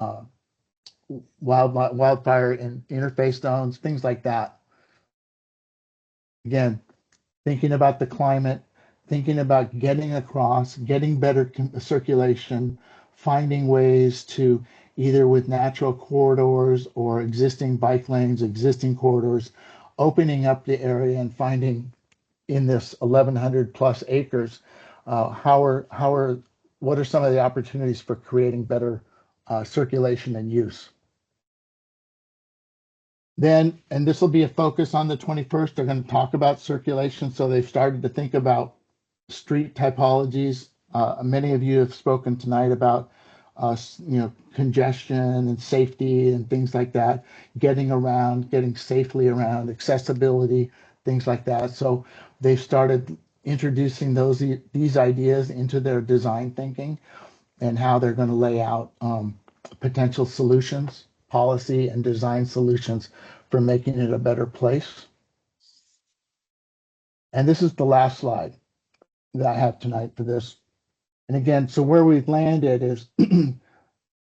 Speaker 1: wildfire and interface zones, things like that. Again, thinking about the climate, thinking about getting across, getting better circulation, finding ways to, either with natural corridors or existing bike lanes, existing corridors, opening up the area and finding in this 1,100 plus acres, what are some of the opportunities for creating better circulation and use? Then, and this will be a focus on the 21st, they're going to talk about circulation. So they've started to think about street typologies. Many of you have spoken tonight about, congestion and safety and things like that, getting around, getting safely around, accessibility, things like that. So they've started introducing these ideas into their design thinking, and how they're going to lay out potential solutions, policy and design solutions for making it a better place. And this is the last slide that I have tonight for this. And again, so where we've landed is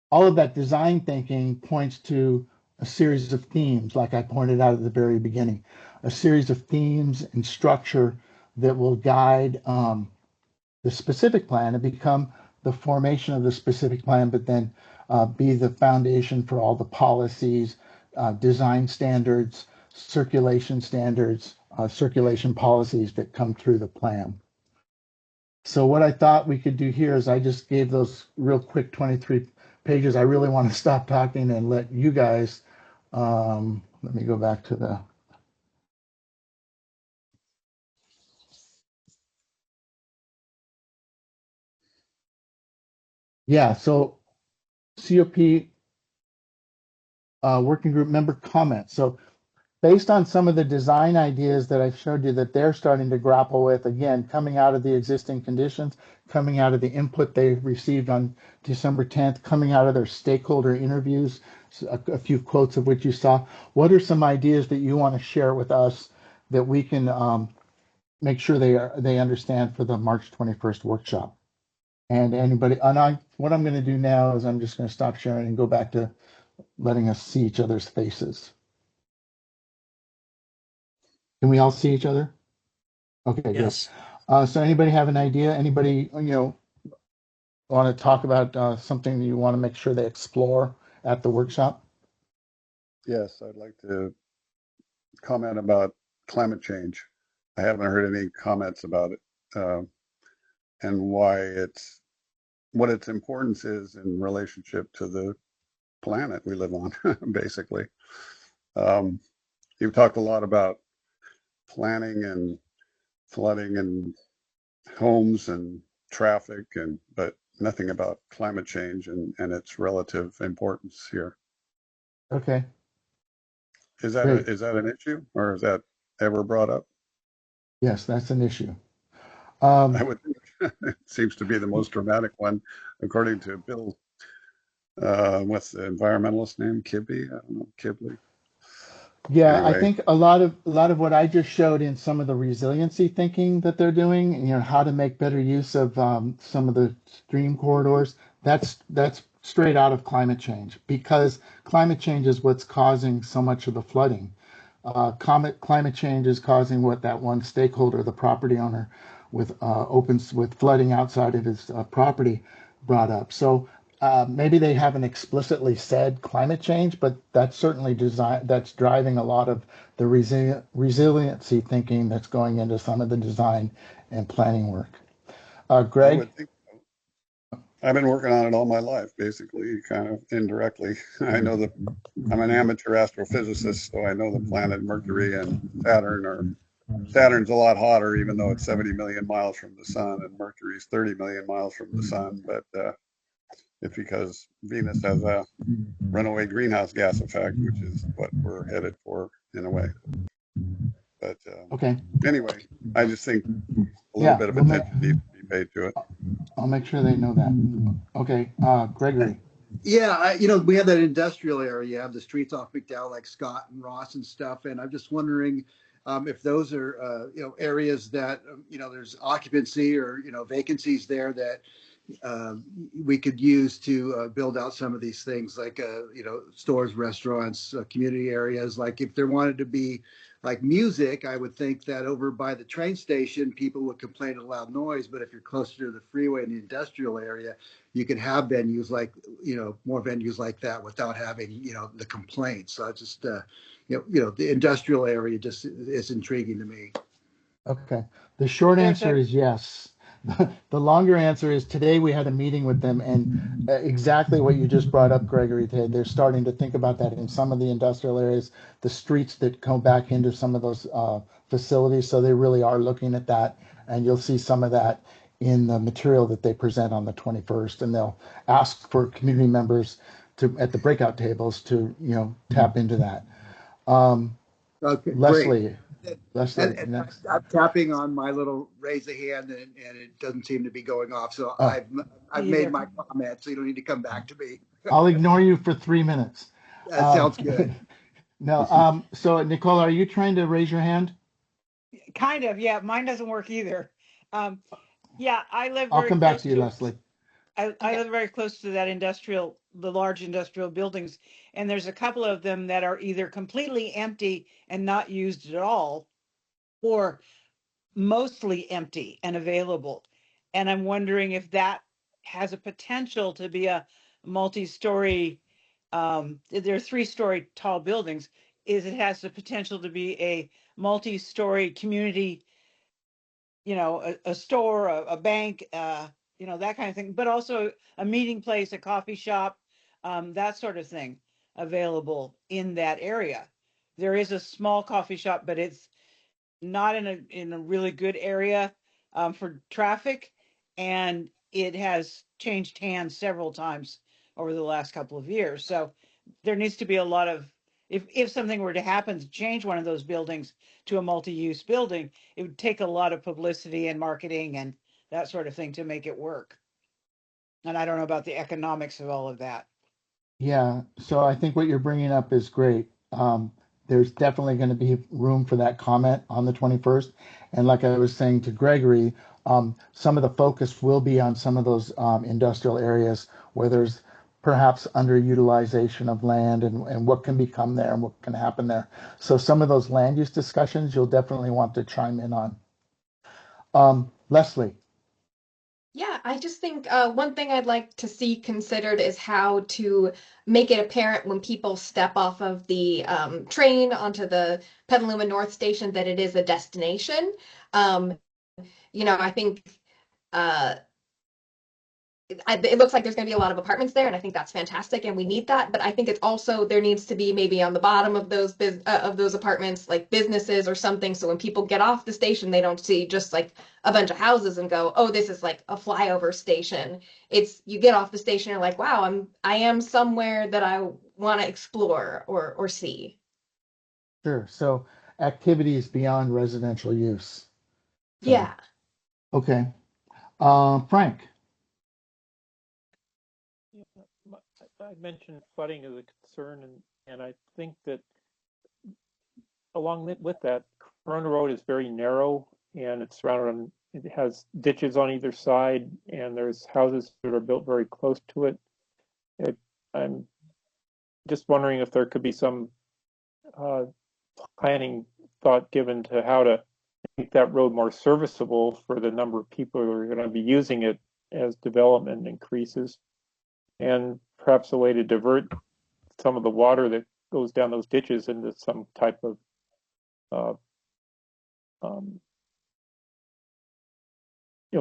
Speaker 1: all of that design thinking points to a series of themes, like I pointed out at the very beginning, a series of themes and structure that will guide the specific plan and become the formation of the specific plan, but then be the foundation for all the policies, design standards, circulation policies that come through the plan. So what I thought we could do here is I just gave those real quick 23 pages. I really want to stop talking and let you guys, let me go back to the, yeah, so COP working group member comments. So based on some of the design ideas that I've showed you that they're starting to grapple with, again, coming out of the existing conditions, coming out of the input they received on December 10th, coming out of their stakeholder interviews, a few quotes of which you saw. What are some ideas that you want to share with us that we can make sure they understand for the March 21st workshop. And anybody, what I'm going to do now is I'm just going to stop sharing and go back to letting us see each other's faces. Can we all see each other? Okay, good.
Speaker 6: Yes.
Speaker 1: So anybody have an idea? Anybody, want to talk about something that you want to make sure they explore at the workshop?
Speaker 11: Yes, I'd like to comment about climate change. I haven't heard any comments about it, and what its importance is in relationship to the planet we live on, basically. Um, you've talked a lot about planning and flooding and homes and traffic, but nothing about climate change and its relative importance here.
Speaker 1: Okay,
Speaker 11: Is
Speaker 1: great.
Speaker 11: that an issue, or is that ever brought up?
Speaker 1: Yes, that's an issue.
Speaker 11: I would think it seems to be the most dramatic one, according to Bill. What's the environmentalist name? Kibbe? I don't know. Kibley.
Speaker 1: Yeah, I
Speaker 11: Anyway,
Speaker 1: think a lot of what I just showed in some of the resiliency thinking that they're doing, how to make better use of some of the stream corridors. That's straight out of climate change because climate change is what's causing so much of the flooding. Climate change is causing what that one stakeholder, the property owner, with flooding outside of his property, brought up. So maybe they haven't explicitly said climate change, but that's certainly that's driving a lot of the resiliency thinking that's going into some of the design and planning work.
Speaker 11: I
Speaker 1: Greg?
Speaker 11: would think I've been working on it all my life, basically, kind of indirectly. I know that I'm an amateur astrophysicist, so I know the planet Mercury and Saturn's a lot hotter, even though it's 70 million miles from the sun, and Mercury's 30 million miles from the sun. But it's because Venus has a runaway greenhouse gas effect, which is what we're headed for in a way. But
Speaker 1: Okay.
Speaker 11: anyway, I just think a little
Speaker 1: Yeah,
Speaker 11: bit of attention needs to be paid to it.
Speaker 1: I'll make sure they know that. Okay. Gregory.
Speaker 8: Yeah, we have that industrial area. You have the streets off McDowell like Scott and Ross and stuff. And I'm just wondering if those are, areas that, there's occupancy or, vacancies there that we could use to build out some of these things like, stores, restaurants, community areas. Like if there wanted to be like music, I would think that over by the train station, people would complain of loud noise. But if you're closer to the freeway in the industrial area, you can have venues like, more venues like that without having, the complaints. So I just, the industrial area just is intriguing to me.
Speaker 1: Okay. The short
Speaker 7: There's
Speaker 1: answer
Speaker 7: a
Speaker 1: is yes. The longer answer is today we had a meeting with them and exactly what you just brought up, Gregory. They're starting to think about that in some of the industrial areas, the streets that come back into some of those facilities. So they really are looking at that, and you'll see some of that in the material that they present on the 21st. And they'll ask for community members to at the breakout tables to tap into that.
Speaker 8: Okay, great.
Speaker 1: Leslie,
Speaker 8: And
Speaker 1: next.
Speaker 8: I'm tapping on my little raise a hand and it doesn't seem to be going off. So
Speaker 1: Oh,
Speaker 8: I've made
Speaker 7: either.
Speaker 8: my comment, so you don't need to come back to me.
Speaker 1: I'll ignore you for 3 minutes.
Speaker 8: That
Speaker 1: Um,
Speaker 8: sounds good.
Speaker 1: no, so Nicole, are you trying to raise your hand?
Speaker 7: Kind of, yeah. Mine doesn't work either. Um, yeah, I live
Speaker 1: I'll
Speaker 7: very
Speaker 1: come back
Speaker 7: close
Speaker 1: to you,
Speaker 7: to.
Speaker 1: Leslie.
Speaker 7: I
Speaker 14: Okay.
Speaker 7: live very close to the large industrial buildings, and there's a couple of them that are either completely empty and not used at all, or mostly empty and available. And I'm wondering if that has a potential to be a multi-story, they're 3-story tall buildings, is it has the potential to be a multi-story community, a store, a bank, that kind of thing, but also a meeting place, a coffee shop, that sort of thing available in that area. There is a small coffee shop, but it's not in a really good area for traffic, and it has changed hands several times over the last couple of years. So there needs to be a lot of, if something were to happen to change one of those buildings to a multi-use building, it would take a lot of publicity and marketing and that sort of thing to make it work. And I don't know about the economics of all of that.
Speaker 1: Yeah, so I think what you're bringing up is great. there's definitely going to be room for that comment on the 21st. And like I was saying to Gregory, some of the focus will be on some of those industrial areas where there's perhaps underutilization of land and what can become there and what can happen there. So some of those land use discussions you'll definitely want to chime in on. Leslie.
Speaker 14: Yeah, I just think one thing I'd like to see considered is how to make it apparent when people step off of the train onto the Petaluma North Station that it is a destination. Um, I think uh, it looks like there's going to be a lot of apartments there, and I think that's fantastic, and we need that. But I think it's also there needs to be maybe on the bottom of those apartments, like businesses or something, so when people get off the station, they don't see just like a bunch of houses and go, "Oh, this is like a flyover station." It's you get off the station, you're like, "Wow, I am somewhere that I want to explore or see."
Speaker 1: Sure. So activities beyond residential use. So,
Speaker 14: Yeah.
Speaker 1: okay. Frank.
Speaker 9: Yeah, I mentioned flooding as a concern, and I think that along with that, Corona Road is very narrow and it's surrounded on, it has ditches on either side, and there's houses that are built very close to it. I'm just wondering if there could be some uh, planning thought given to how to make that road more serviceable for the number of people who are going to be using it as development increases, and perhaps a way to divert some of the water that goes down those ditches into some type of uh, um,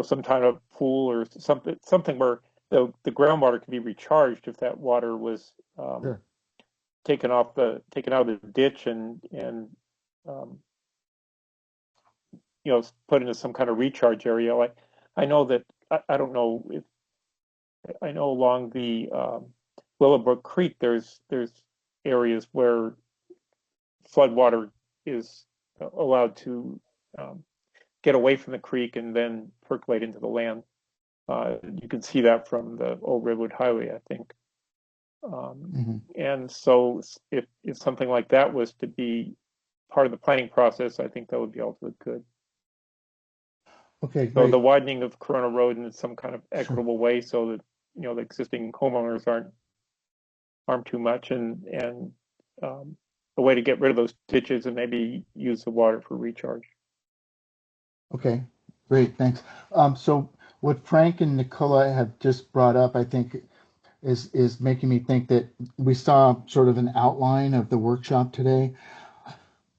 Speaker 9: some kind of pool or something where the groundwater could be recharged if that water was
Speaker 1: Sure.
Speaker 9: taken out of the ditch and um, put into some kind of recharge area. Like I know that I don't know if I know along the Willowbrook Creek there's areas where flood water is allowed to um, get away from the creek and then percolate into the land. You can see that from the old Redwood Highway, I think.
Speaker 1: Mm-hmm.
Speaker 9: And so if something like that was to be part of the planning process, I think that would be also good.
Speaker 1: Okay,
Speaker 9: So the
Speaker 1: great.
Speaker 9: widening of Corona Road in some kind of
Speaker 1: Sure.
Speaker 9: equitable way so that, the existing homeowners aren't harmed too much, and a way to get rid of those ditches and maybe use the water for recharge.
Speaker 1: Okay, great. Thanks. So what Frank and Nicola have just brought up, I think is making me think that we saw sort of an outline of the workshop today.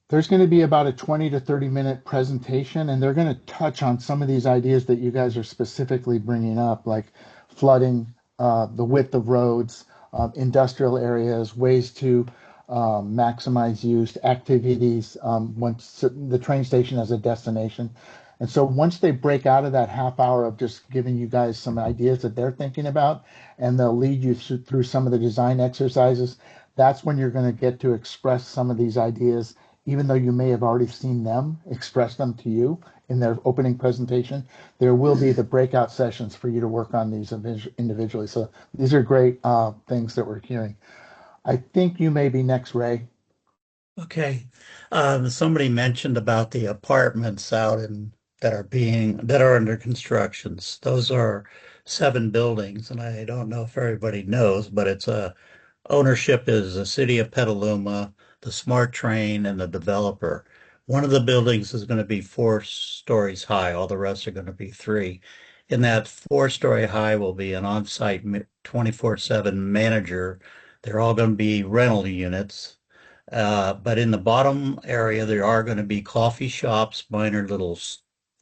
Speaker 1: There's going to be about a 20 to 30-minute presentation, and they're going to touch on some of these ideas that you guys are specifically bringing up, like flooding, the width of roads, industrial areas, ways to maximize use, activities once the train station as a destination. And so once they break out of that half hour of just giving you guys some ideas that they're thinking about, and they'll lead you through some of the design exercises, that's when you're going to get to express some of these ideas even though you may have already seen them express them to you in their opening presentation. There will be the breakout sessions for you to work on these individually. So these are great things that we're hearing. I think you may be next, Ray.
Speaker 6: Okay. Somebody mentioned about the apartments out in that are under constructions. Those are 7 buildings, and I don't know if everybody knows, but it's a ownership is the city of Petaluma, the Smart Train, and the developer. One of the buildings is going to be 4 stories high. All the rest are going to be 3. In that 4-story high will be an on-site 24/7 manager. They're all going to be rental units. But in the bottom area, there are going to be coffee shops, minor little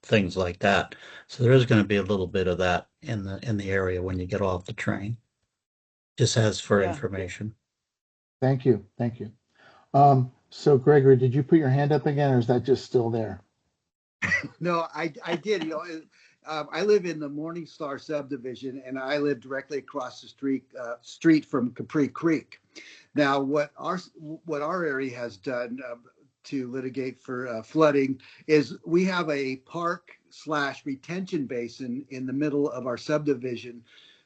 Speaker 6: things like that. So there is going to be a little bit of that in the area when you get off the train. Just as for
Speaker 7: Yeah.
Speaker 6: information.
Speaker 1: Thank you. Thank you. So Gregory, did you put your hand up again, or is that just still there?
Speaker 8: No, I did. I live in the Morningstar subdivision, and I live directly across the street from Capri Creek. Now, what our area has done to litigate for flooding is we have a park / retention basin in the middle of our subdivision.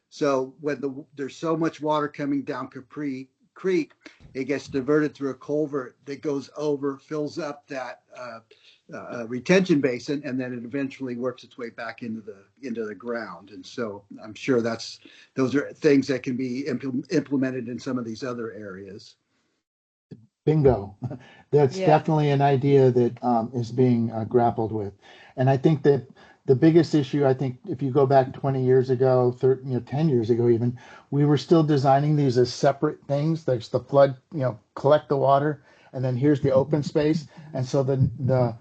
Speaker 8: So when there's so much water coming down Capri creek, it gets diverted through a culvert that goes over, fills up that retention basin, and then it eventually works its way back into the ground. And so I'm sure those are things that can be implemented in some of these other areas.
Speaker 1: Bingo. That's
Speaker 7: Yeah.
Speaker 1: definitely an idea that is being grappled with. And I think that the biggest issue, I think, if you go back 20 years ago, 30, 10 years ago even, we were still designing these as separate things. There's the flood, collect the water, and then here's the open space. And so the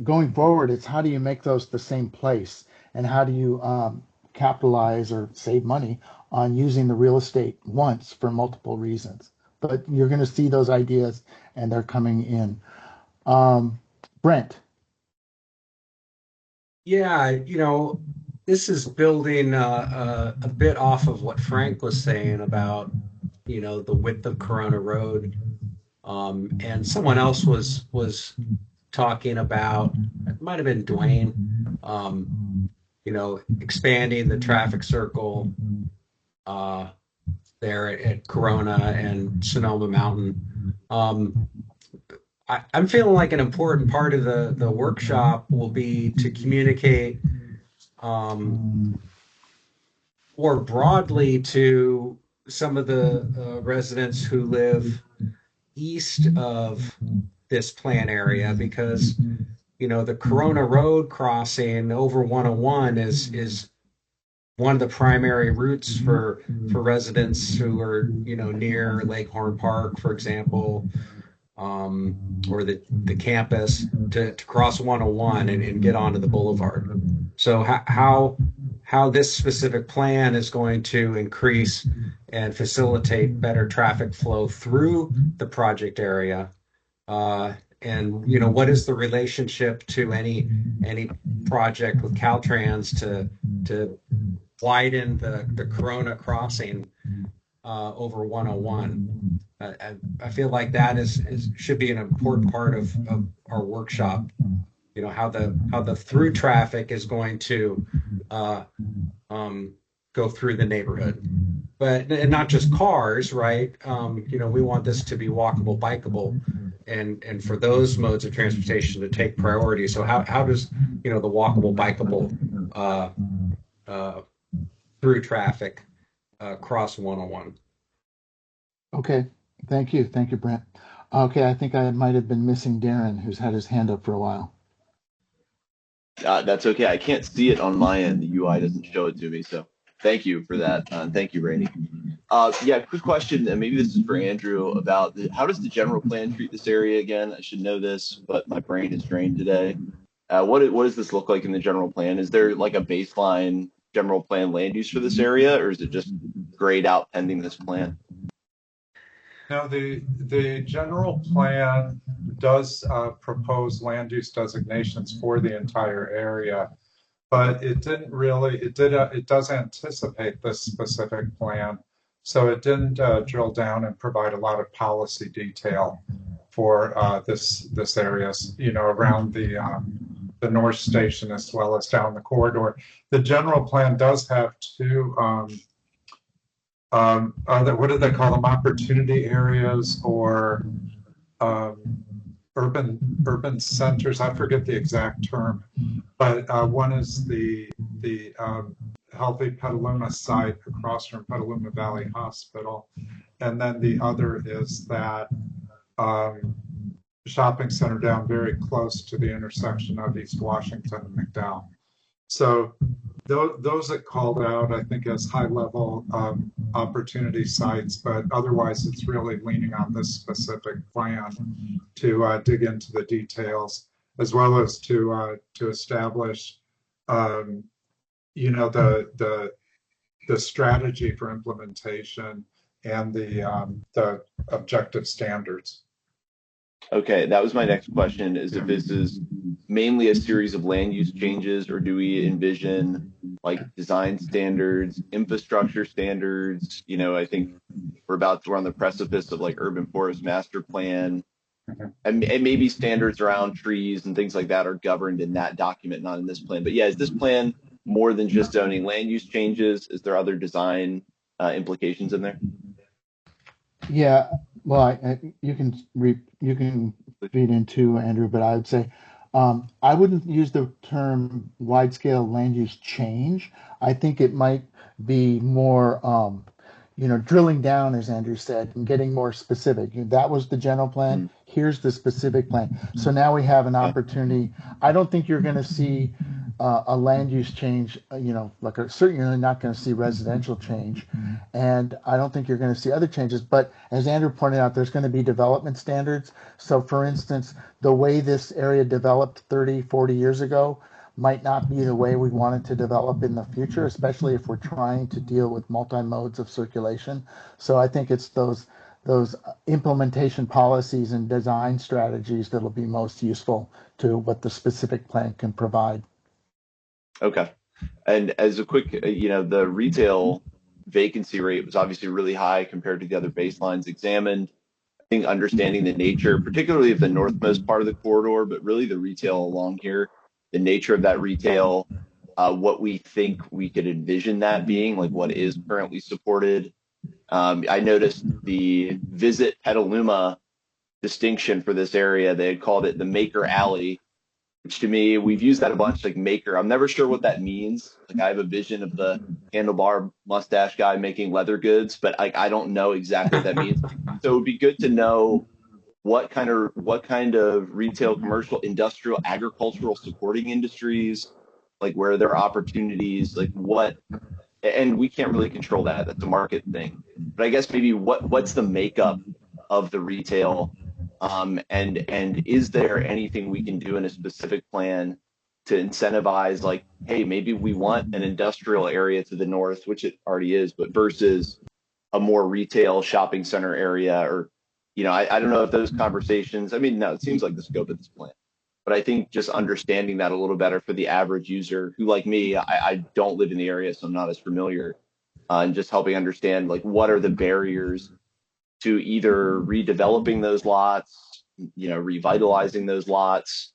Speaker 1: going forward, it's how do you make those the same place, and how do you capitalize or save money on using the real estate once for multiple reasons. But you're going to see those ideas, and they're coming in. Brent.
Speaker 12: Yeah, this is building a bit off of what Frank was saying about, the width of Corona Road. And someone else was talking about, it might have been Dwayne, expanding the traffic circle there at Corona and Sonoma Mountain. I'm feeling like an important part of the workshop will be to communicate more broadly to some of the residents who live east of this plan area, because the Corona Road crossing over 101 is one of the primary routes for residents who are near Leghorn Park, for example, or the campus to cross 101 and get onto the boulevard. So how this specific plan is going to increase and facilitate better traffic flow through the project area, and what is the relationship to any project with Caltrans to widen the Corona crossing over 101. I feel like that should be an important part of our workshop. How the through traffic is going to go through the neighborhood, and not just cars, right? We want this to be walkable, bikeable, and for those modes of transportation to take priority. So how does the walkable, bikeable through traffic cross 101?
Speaker 1: Okay. Thank you, Brent. Okay, I think I might have been missing Darren, who's had his hand up for a while.
Speaker 13: That's okay. I can't see it on my end. The UI doesn't show it to me. So thank you for that. Thank you, Rainey. Yeah, quick question, and maybe this is for Andrew, about how does the general plan treat this area again? I should know this, but my brain is drained today. What does this look like in the general plan? Is there like a baseline general plan land use for this area, or is it just grayed out pending this plan?
Speaker 2: No, the general plan does propose land use designations for the entire area, but it does anticipate this specific plan. So it didn't drill down and provide a lot of policy detail for this area, around the North Station as well as down the corridor. The general plan does have two what do they call them? Opportunity areas, or urban centers. I forget the exact term, but one is the Healthy Petaluma site across from Petaluma Valley Hospital, and then the other is that shopping center down very close to the intersection of East Washington and McDowell. So those that called out, I think, as high-level opportunity sites, but otherwise it's really leaning on this specific plan to dig into the details, as well as to establish, the strategy for implementation and the objective standards.
Speaker 13: Okay, that was my next question, is if this is mainly a series of land use changes, or do we envision like design standards, infrastructure standards? I think we're on the precipice of like urban forest master plan, and maybe standards around trees and things like that are governed in that document, not in this plan. But yeah, is this plan more than just zoning land use changes? Is there other design implications in there?
Speaker 1: Yeah, well, you can feed into Andrew, but I would say I wouldn't use the term wide scale land use change. I think it might be more drilling down, as Andrew said, and getting more specific. That was the general plan.
Speaker 13: Mm,
Speaker 1: Here's the specific plan. So now we have an
Speaker 13: okay.
Speaker 1: opportunity. I don't think you're going to see a land use change. Certainly not going to see residential change, and I don't think you're going to see other changes. But as Andrew pointed out, there's going to be development standards. So, for instance, the way this area developed 30, 40 years ago might not be the way we want it to develop in the future, especially if we're trying to deal with multi-modes of circulation. So I think it's those implementation policies and design strategies that'll be most useful to what the specific plan can provide.
Speaker 13: Okay. And as a quick, the retail vacancy rate was obviously really high compared to the other baselines examined. I think understanding the nature, particularly of the northmost part of the corridor, but really the retail along here, the nature of that retail, what we think we could envision that being, like what is currently supported. I noticed the Visit Petaluma distinction for this area. They had called it the Maker Alley, which to me, we've used that a bunch, like maker. I'm never sure what that means. Like I have a vision of the handlebar mustache guy making leather goods, but I don't know exactly what that means. So it would be good to know what kind of retail, commercial, industrial, agricultural supporting industries, like where there are opportunities, like what, and we can't really control that. That's a market thing. But I guess maybe what's the makeup of the retail, and is there anything we can do in a specific plan to incentivize, like, hey, maybe we want an industrial area to the north, which it already is, but versus a more retail shopping center area, or I don't know if those conversations. I mean, no, it seems like the scope of this plan, but I think just understanding that a little better for the average user who, like me, I don't live in the area, so I'm not as familiar, and just helping understand, like, what are the barriers to either redeveloping those lots, revitalizing those lots,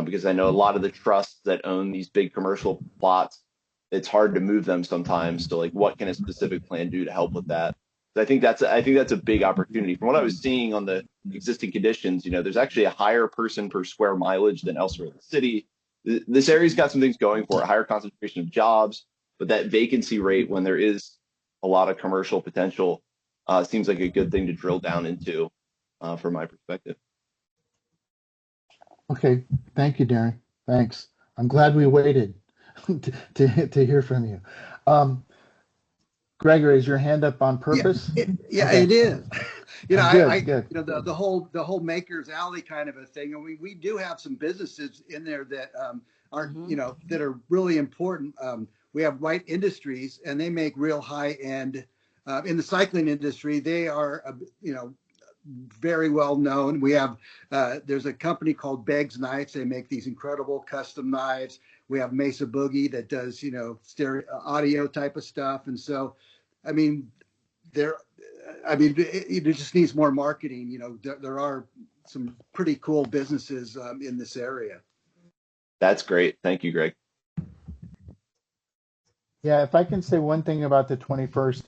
Speaker 13: because I know a lot of the trusts that own these big commercial plots, it's hard to move them sometimes. So, like, what can a specific plan do to help with that? I think that's a big opportunity. From what I was seeing on the existing conditions, there's actually a higher person per square mileage than elsewhere in the city. This area's got some things going for it, higher concentration of jobs, but that vacancy rate, when there is a lot of commercial potential, seems like a good thing to drill down into, from my perspective.
Speaker 1: Okay, thank you, Darren. Thanks. I'm glad we waited to hear from you. Um, Gregory, is your hand up on
Speaker 8: Yeah,
Speaker 1: purpose? Okay,
Speaker 8: it is.
Speaker 1: good, good.
Speaker 8: The whole Maker's Alley kind of a thing. And we do have some businesses in there that are, that are really important. We have Wright Industries, and they make real high end. In the cycling industry, they are, very well known. We have there's a company called Beggs Knives. They make these incredible custom knives. We have Mesa Boogie that does stereo audio type of stuff. And so, I mean, there, it just needs more marketing. There are some pretty cool businesses in this area.
Speaker 13: That's great. Thank you, Greg.
Speaker 1: Yeah, if I can say one thing about the 21st,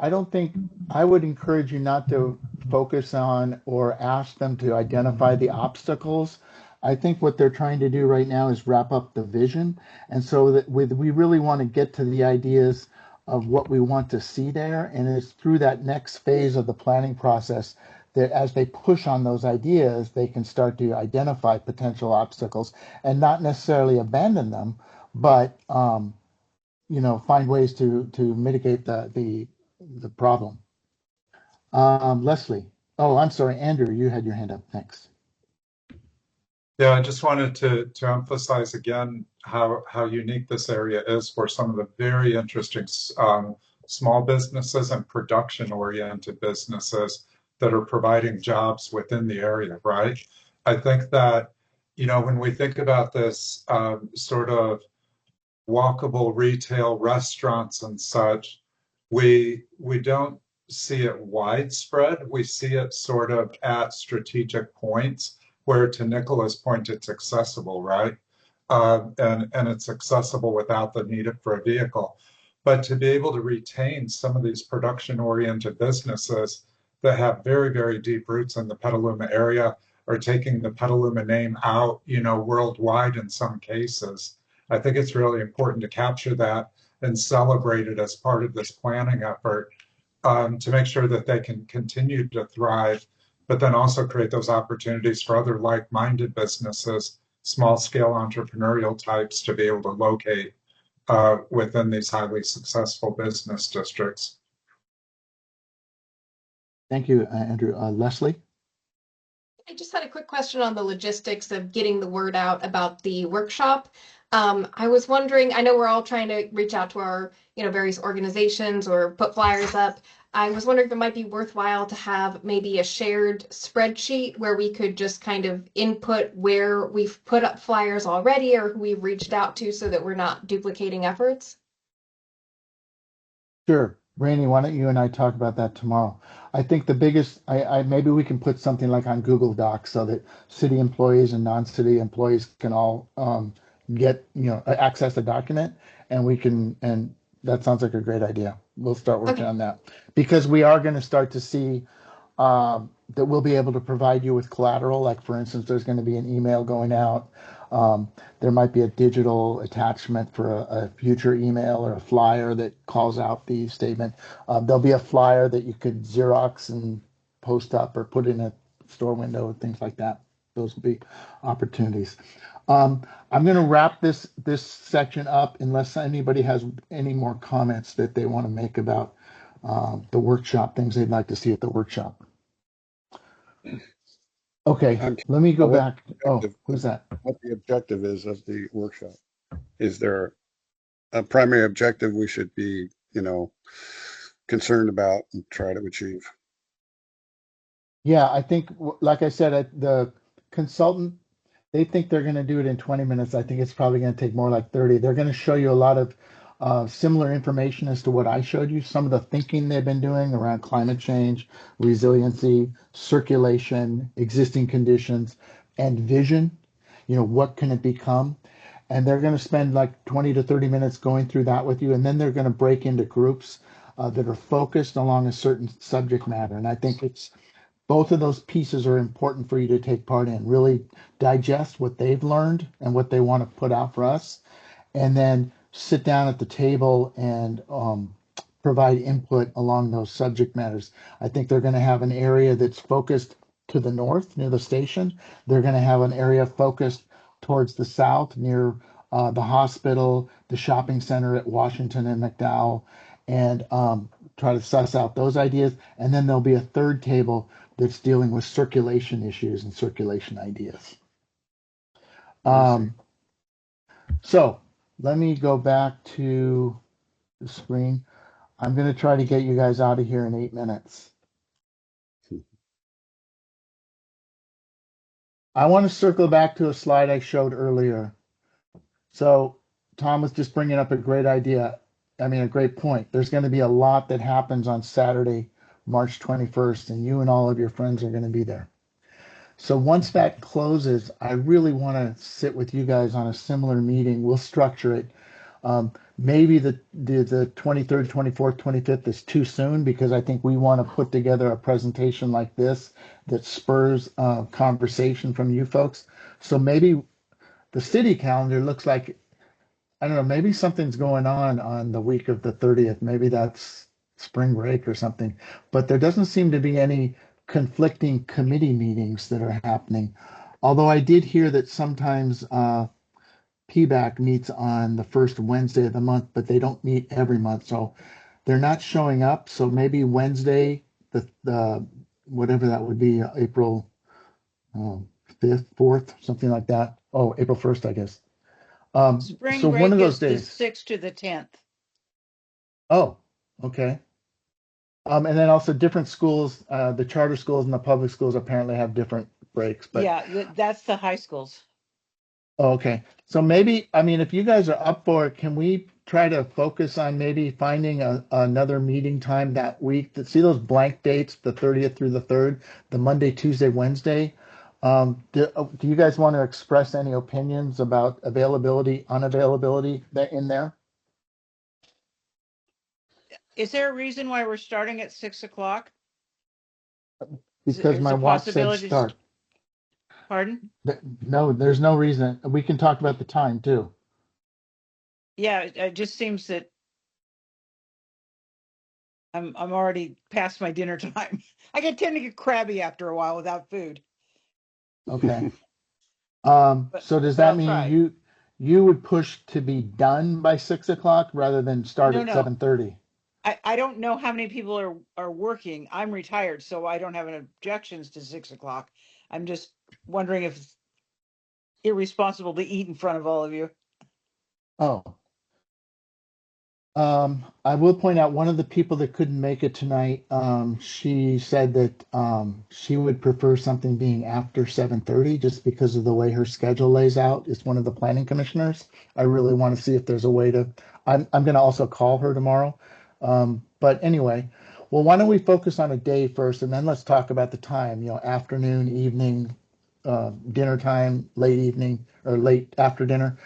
Speaker 1: I would encourage you not to focus on or ask them to identify the obstacles. I think what they're trying to do right now is wrap up the vision. And so we really want to get to the ideas of what we want to see there. And it's through that next phase of the planning process that as they push on those ideas, they can start to identify potential obstacles and not necessarily abandon them, but find ways to mitigate the problem. Leslie. Oh, I'm sorry, Andrew, you had your hand up. Thanks.
Speaker 2: Yeah, I just wanted to emphasize again how unique this area is for some of the very interesting small businesses and production-oriented businesses that are providing jobs within the area, right? I think that, when we think about this sort of walkable retail restaurants and such, we don't see it widespread. We see it sort of at strategic points where, to Nicola's point, it's accessible, right? And it's accessible without the need for a vehicle. But to be able to retain some of these production-oriented businesses that have very, very deep roots in the Petaluma area are taking the Petaluma name out, worldwide in some cases. I think it's really important to capture that and celebrate it as part of this planning effort, to make sure that they can continue to thrive, but then also create those opportunities for other like-minded businesses, small-scale entrepreneurial types to be able to locate within these highly successful business districts.
Speaker 1: Thank you, Andrew. Leslie?
Speaker 14: I just had a quick question on the logistics of getting the word out about the workshop. I was wondering, I know we're all trying to reach out to our, various organizations or put flyers up. I was wondering if it might be worthwhile to have maybe a shared spreadsheet where we could just kind of input where we've put up flyers already or who we've reached out to so that we're not duplicating efforts.
Speaker 1: Sure. Rainey, why don't you and I talk about that tomorrow? I think the biggest, maybe we can put something like on Google Docs so that city employees and non-city employees can all get, access the document, and and that sounds like a great idea. We'll start working
Speaker 14: Okay.
Speaker 1: on that because we are going to start to see that we'll be able to provide you with collateral. Like, for instance, there's going to be an email going out. There might be a digital attachment for a future email or a flyer that calls out the statement. There'll be a flyer that you could Xerox and post up or put in a store window, things like that. Those will be opportunities. I'm going to wrap this section up unless anybody has any more comments that they want to make about the workshop, things they'd like to see at the workshop. Okay, let me go back. Oh, who's that?
Speaker 11: What the objective is of the workshop? Is there a primary objective we should be, concerned about and try to achieve?
Speaker 1: Yeah, I think, like I said, the consultant, they think they're going to do it in 20 minutes. I think it's probably going to take more like 30. They're going to show you a lot of similar information as to what I showed you, some of the thinking they've been doing around climate change, resiliency, circulation, existing conditions, and vision. What can it become? And they're going to spend like 20 to 30 minutes going through that with you. And then they're going to break into groups that are focused along a certain subject matter. And I think both of those pieces are important for you to take part in. Really digest what they've learned and what they want to put out for us, and then sit down at the table and provide input along those subject matters. I think they're going to have an area that's focused to the north near the station. They're going to have an area focused towards the south near the hospital, the shopping center at Washington and McDowell, and try to suss out those ideas. And then there'll be a third table that's dealing with circulation issues and circulation ideas. So let me go back to the screen. I'm going to try to get you guys out of here in 8 minutes. I want to circle back to a slide I showed earlier. So Tom was just bringing up a great idea. I mean, a great point. There's going to be a lot that happens on Saturday, March 21st, and you and all of your friends are going to be there. So once that closes, I really want to sit with you guys on a similar meeting. We'll structure it. Maybe the 23rd, 24th, 25th is too soon because I think we want to put together a presentation like this that spurs conversation from you folks. So maybe the city calendar looks like, I don't know, maybe something's going on the week of the 30th. Maybe that's spring break or something. But there doesn't seem to be any conflicting committee meetings that are happening. Although I did hear that sometimes PBAC meets on the first Wednesday of the month, but they don't meet every month. So they're not showing up. So maybe Wednesday, the whatever that would be, April 5th, 4th, something like that. Oh, April 1st, I guess.
Speaker 7: Spring
Speaker 1: So one of
Speaker 7: break
Speaker 1: those
Speaker 7: is the
Speaker 1: days.
Speaker 7: 6th to the 10th.
Speaker 1: Oh, okay. And then also different schools, the charter schools and the public schools apparently have different breaks. But
Speaker 7: Yeah, that's the high schools.
Speaker 1: oh, okay. So maybe, I mean, if you guys are up for it, can we try to focus on maybe finding another meeting time that week? See those blank dates, the 30th through the 3rd, the Monday, Tuesday, Wednesday? Do you guys want to express any opinions about availability, unavailability in there?
Speaker 7: Is there a reason why we're starting at 6 o'clock?
Speaker 1: because
Speaker 7: It's
Speaker 1: my
Speaker 7: a
Speaker 1: watch said
Speaker 7: possibility.
Speaker 1: start.
Speaker 7: Pardon?
Speaker 1: No, there's no reason. We can talk about the time too.
Speaker 7: Yeah, it just seems that I'm already past my dinner time. I tend to get crabby after a while without food.
Speaker 1: Okay.
Speaker 7: But
Speaker 1: So does
Speaker 7: but
Speaker 1: that
Speaker 7: I'll
Speaker 1: mean
Speaker 7: try.
Speaker 1: you would push to be done by 6 o'clock rather than start
Speaker 7: No,
Speaker 1: at
Speaker 7: no.
Speaker 1: 7:30?
Speaker 7: I don't know how many people are working. I'm retired, so I don't have any objections to 6 o'clock. I'm just wondering if it's irresponsible to eat in front of all of you.
Speaker 1: Oh, I will point out one of the people that couldn't make it tonight. She said that she would prefer something being after 7:30, just because of the way her schedule lays out. It's one of the planning commissioners. I really want to see if there's a way to. I'm going to also call her tomorrow. But anyway, well, why don't we focus on a day first, and then let's talk about the time. Afternoon, evening, dinner time, late evening, or late after dinner.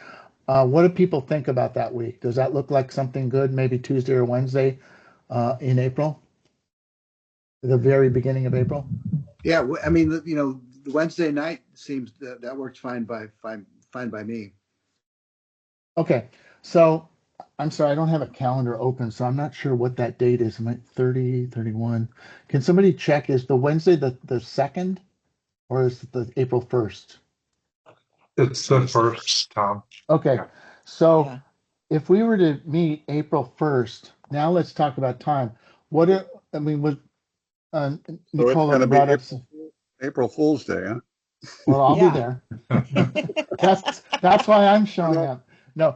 Speaker 1: What do people think about that week? Does that look like something good? Maybe Tuesday or Wednesday in April, the very beginning of April?
Speaker 8: Yeah, I mean, the Wednesday night seems that works fine by me.
Speaker 1: Okay, so I'm sorry, I don't have a calendar open, so I'm not sure what that date is. Am I 30, 31? Can somebody check? Is the Wednesday the 2nd or is it the April 1st?
Speaker 2: It's the first, Tom.
Speaker 1: Okay,
Speaker 2: Yeah.
Speaker 1: so
Speaker 7: Yeah.
Speaker 1: if we were to meet April 1st, now let's talk about time. What are, I mean, what
Speaker 11: So it's
Speaker 1: Nicola
Speaker 11: going to be
Speaker 1: brought up.
Speaker 11: April Fool's Day, huh?
Speaker 1: Well, I'll be
Speaker 7: Yeah.
Speaker 1: there. That's why I'm showing up. No.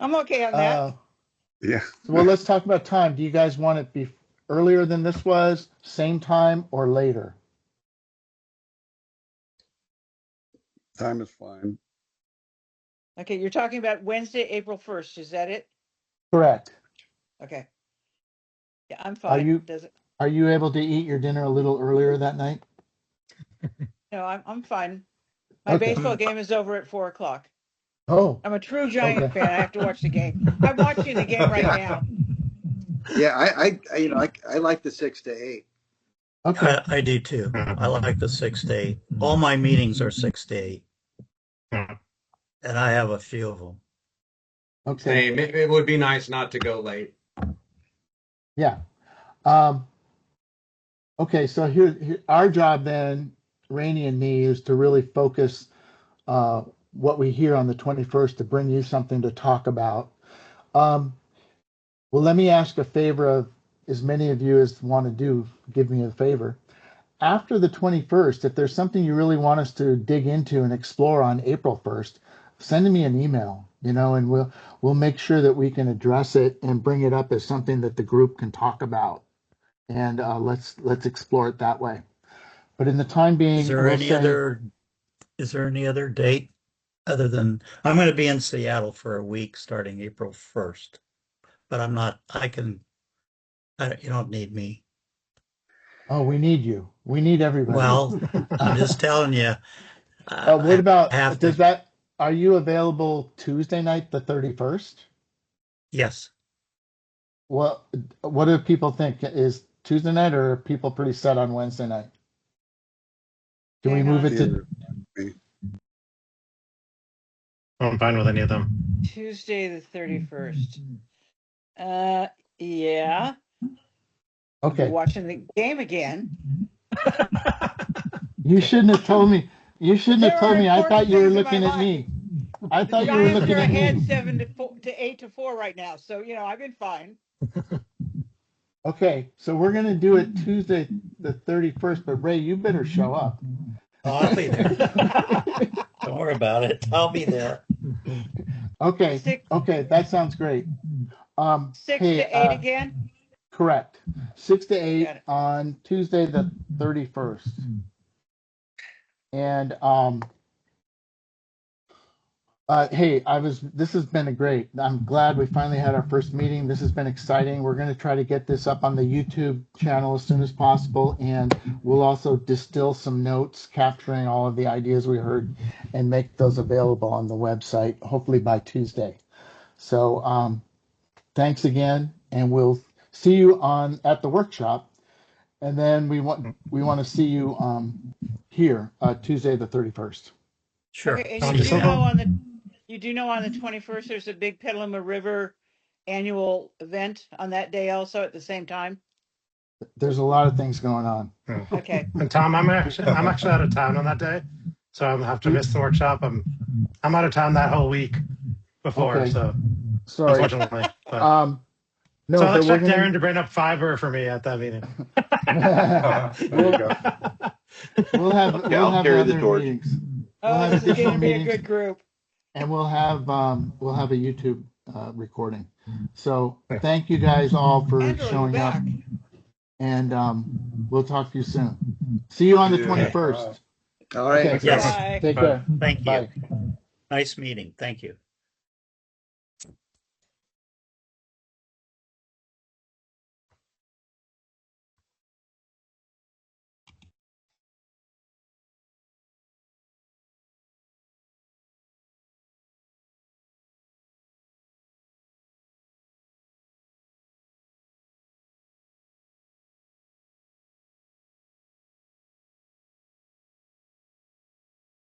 Speaker 7: I'm okay on that.
Speaker 11: Yeah.
Speaker 1: Well, let's talk about time. Do you guys want it be earlier than this was, same time, or later?
Speaker 11: Time is fine.
Speaker 7: Okay, you're talking about Wednesday, April 1st. Is that it?
Speaker 1: Correct.
Speaker 7: Okay. Yeah, I'm
Speaker 1: Are
Speaker 7: fine.
Speaker 1: you
Speaker 7: Does it?
Speaker 1: are you able to eat your dinner a little earlier that night?
Speaker 7: No, I'm fine. My
Speaker 1: Okay.
Speaker 7: baseball game is over at 4 o'clock.
Speaker 1: Oh,
Speaker 7: I'm a true Giant
Speaker 1: okay.
Speaker 7: fan. I have to watch the game. I'm watching the game right now.
Speaker 8: Yeah, I like the 6 to 8.
Speaker 1: Okay.
Speaker 6: I do too. I like the 6 to 8. All my meetings are 6 to 8,
Speaker 4: Yeah.
Speaker 6: and I have a few of them.
Speaker 1: Okay.
Speaker 12: Same. It would be nice not to go late.
Speaker 1: Yeah. Okay, so here our job then, Rainey and me, is to really focus what we hear on the 21st to bring you something to talk about. Um, well, let me ask a favor of as many of you as want to give me a favor. After the 21st, if there's something you really want us to dig into and explore on April 1st, send me an email, and we'll make sure that we can address it and bring it up as something that the group can talk about. And let's explore it that way. But in the time
Speaker 6: Is
Speaker 1: being,
Speaker 6: there
Speaker 1: we'll
Speaker 6: any
Speaker 1: say,
Speaker 6: other is there any other date other than I'm going to be in Seattle for a week starting April 1st, but I'm not, you don't need me.
Speaker 1: oh, we need you. We need everybody.
Speaker 6: Well, I'm just telling you,
Speaker 1: What
Speaker 6: I have
Speaker 1: about,
Speaker 6: to,
Speaker 1: are you available Tuesday night, the 31st?
Speaker 6: yes.
Speaker 1: Well, what do people think? Is Tuesday night or are people pretty set on Wednesday night? Can we
Speaker 7: Hang
Speaker 1: move
Speaker 7: on.
Speaker 1: it to,
Speaker 4: I'm fine with any of them.
Speaker 7: Tuesday the 31st. Yeah. I'll be
Speaker 1: okay.
Speaker 7: watching the game again.
Speaker 1: You shouldn't have told me. You shouldn't have
Speaker 7: There are
Speaker 1: told me. I
Speaker 7: important
Speaker 1: thought you were
Speaker 7: things in my
Speaker 1: looking at
Speaker 7: life.
Speaker 1: me. I
Speaker 7: The
Speaker 1: thought you were
Speaker 7: Giants
Speaker 1: looking
Speaker 7: are
Speaker 1: at
Speaker 7: ahead
Speaker 1: me.
Speaker 7: 8-4 right now. So, I've been fine.
Speaker 1: Okay, so we're gonna do it Tuesday the 31st, but Ray, you better show up.
Speaker 6: Oh, I'll be there. Don't worry about it. I'll be there.
Speaker 1: Okay,
Speaker 7: Six,
Speaker 1: okay, that sounds great.
Speaker 7: six
Speaker 1: Hey,
Speaker 7: to eight again.
Speaker 1: correct. 6 to 8
Speaker 7: Got it.
Speaker 1: on Tuesday the 31st. And hey, this has been I'm glad we finally had our first meeting. This has been exciting. We're going to try to get this up on the YouTube channel as soon as possible. And we'll also distill some notes capturing all of the ideas we heard and make those available on the website, hopefully by Tuesday. So thanks again. And we'll see you at the workshop. And then we want to see you here Tuesday the 31st.
Speaker 6: Sure.
Speaker 7: Okay, and
Speaker 4: Sounds
Speaker 7: you do
Speaker 4: good.
Speaker 7: know on the 21st, there's a big Petaluma River annual event on that day also at the same time?
Speaker 1: There's a lot of things going on.
Speaker 4: Yeah.
Speaker 7: Okay.
Speaker 4: And Tom, I'm actually out of town on that day, so I'll have to miss the workshop. I'm out of town that whole week before,
Speaker 1: Okay.
Speaker 4: so
Speaker 1: Sorry.
Speaker 4: unfortunately. But,
Speaker 1: No,
Speaker 4: so I'll
Speaker 1: but we're
Speaker 4: expect
Speaker 1: gonna...
Speaker 4: Darren to bring up fiber for me at that meeting.
Speaker 2: There you go.
Speaker 1: We'll have
Speaker 13: Okay, I'll carry the
Speaker 1: other
Speaker 13: torch.
Speaker 1: meetings. We'll
Speaker 7: Oh,
Speaker 1: have
Speaker 7: this is
Speaker 1: additional
Speaker 7: going to be a
Speaker 1: meetings,
Speaker 7: good group.
Speaker 1: and we'll have a YouTube recording. So thank you guys all for
Speaker 7: Andrew, you're
Speaker 1: showing up,
Speaker 7: back.
Speaker 1: and we'll talk to you soon. See you on the
Speaker 2: Yeah.
Speaker 1: 21st.
Speaker 8: All right.
Speaker 1: Okay.
Speaker 6: Yes.
Speaker 7: Bye.
Speaker 1: Take care.
Speaker 6: Thank you.
Speaker 1: Bye.
Speaker 6: Nice meeting. Thank you.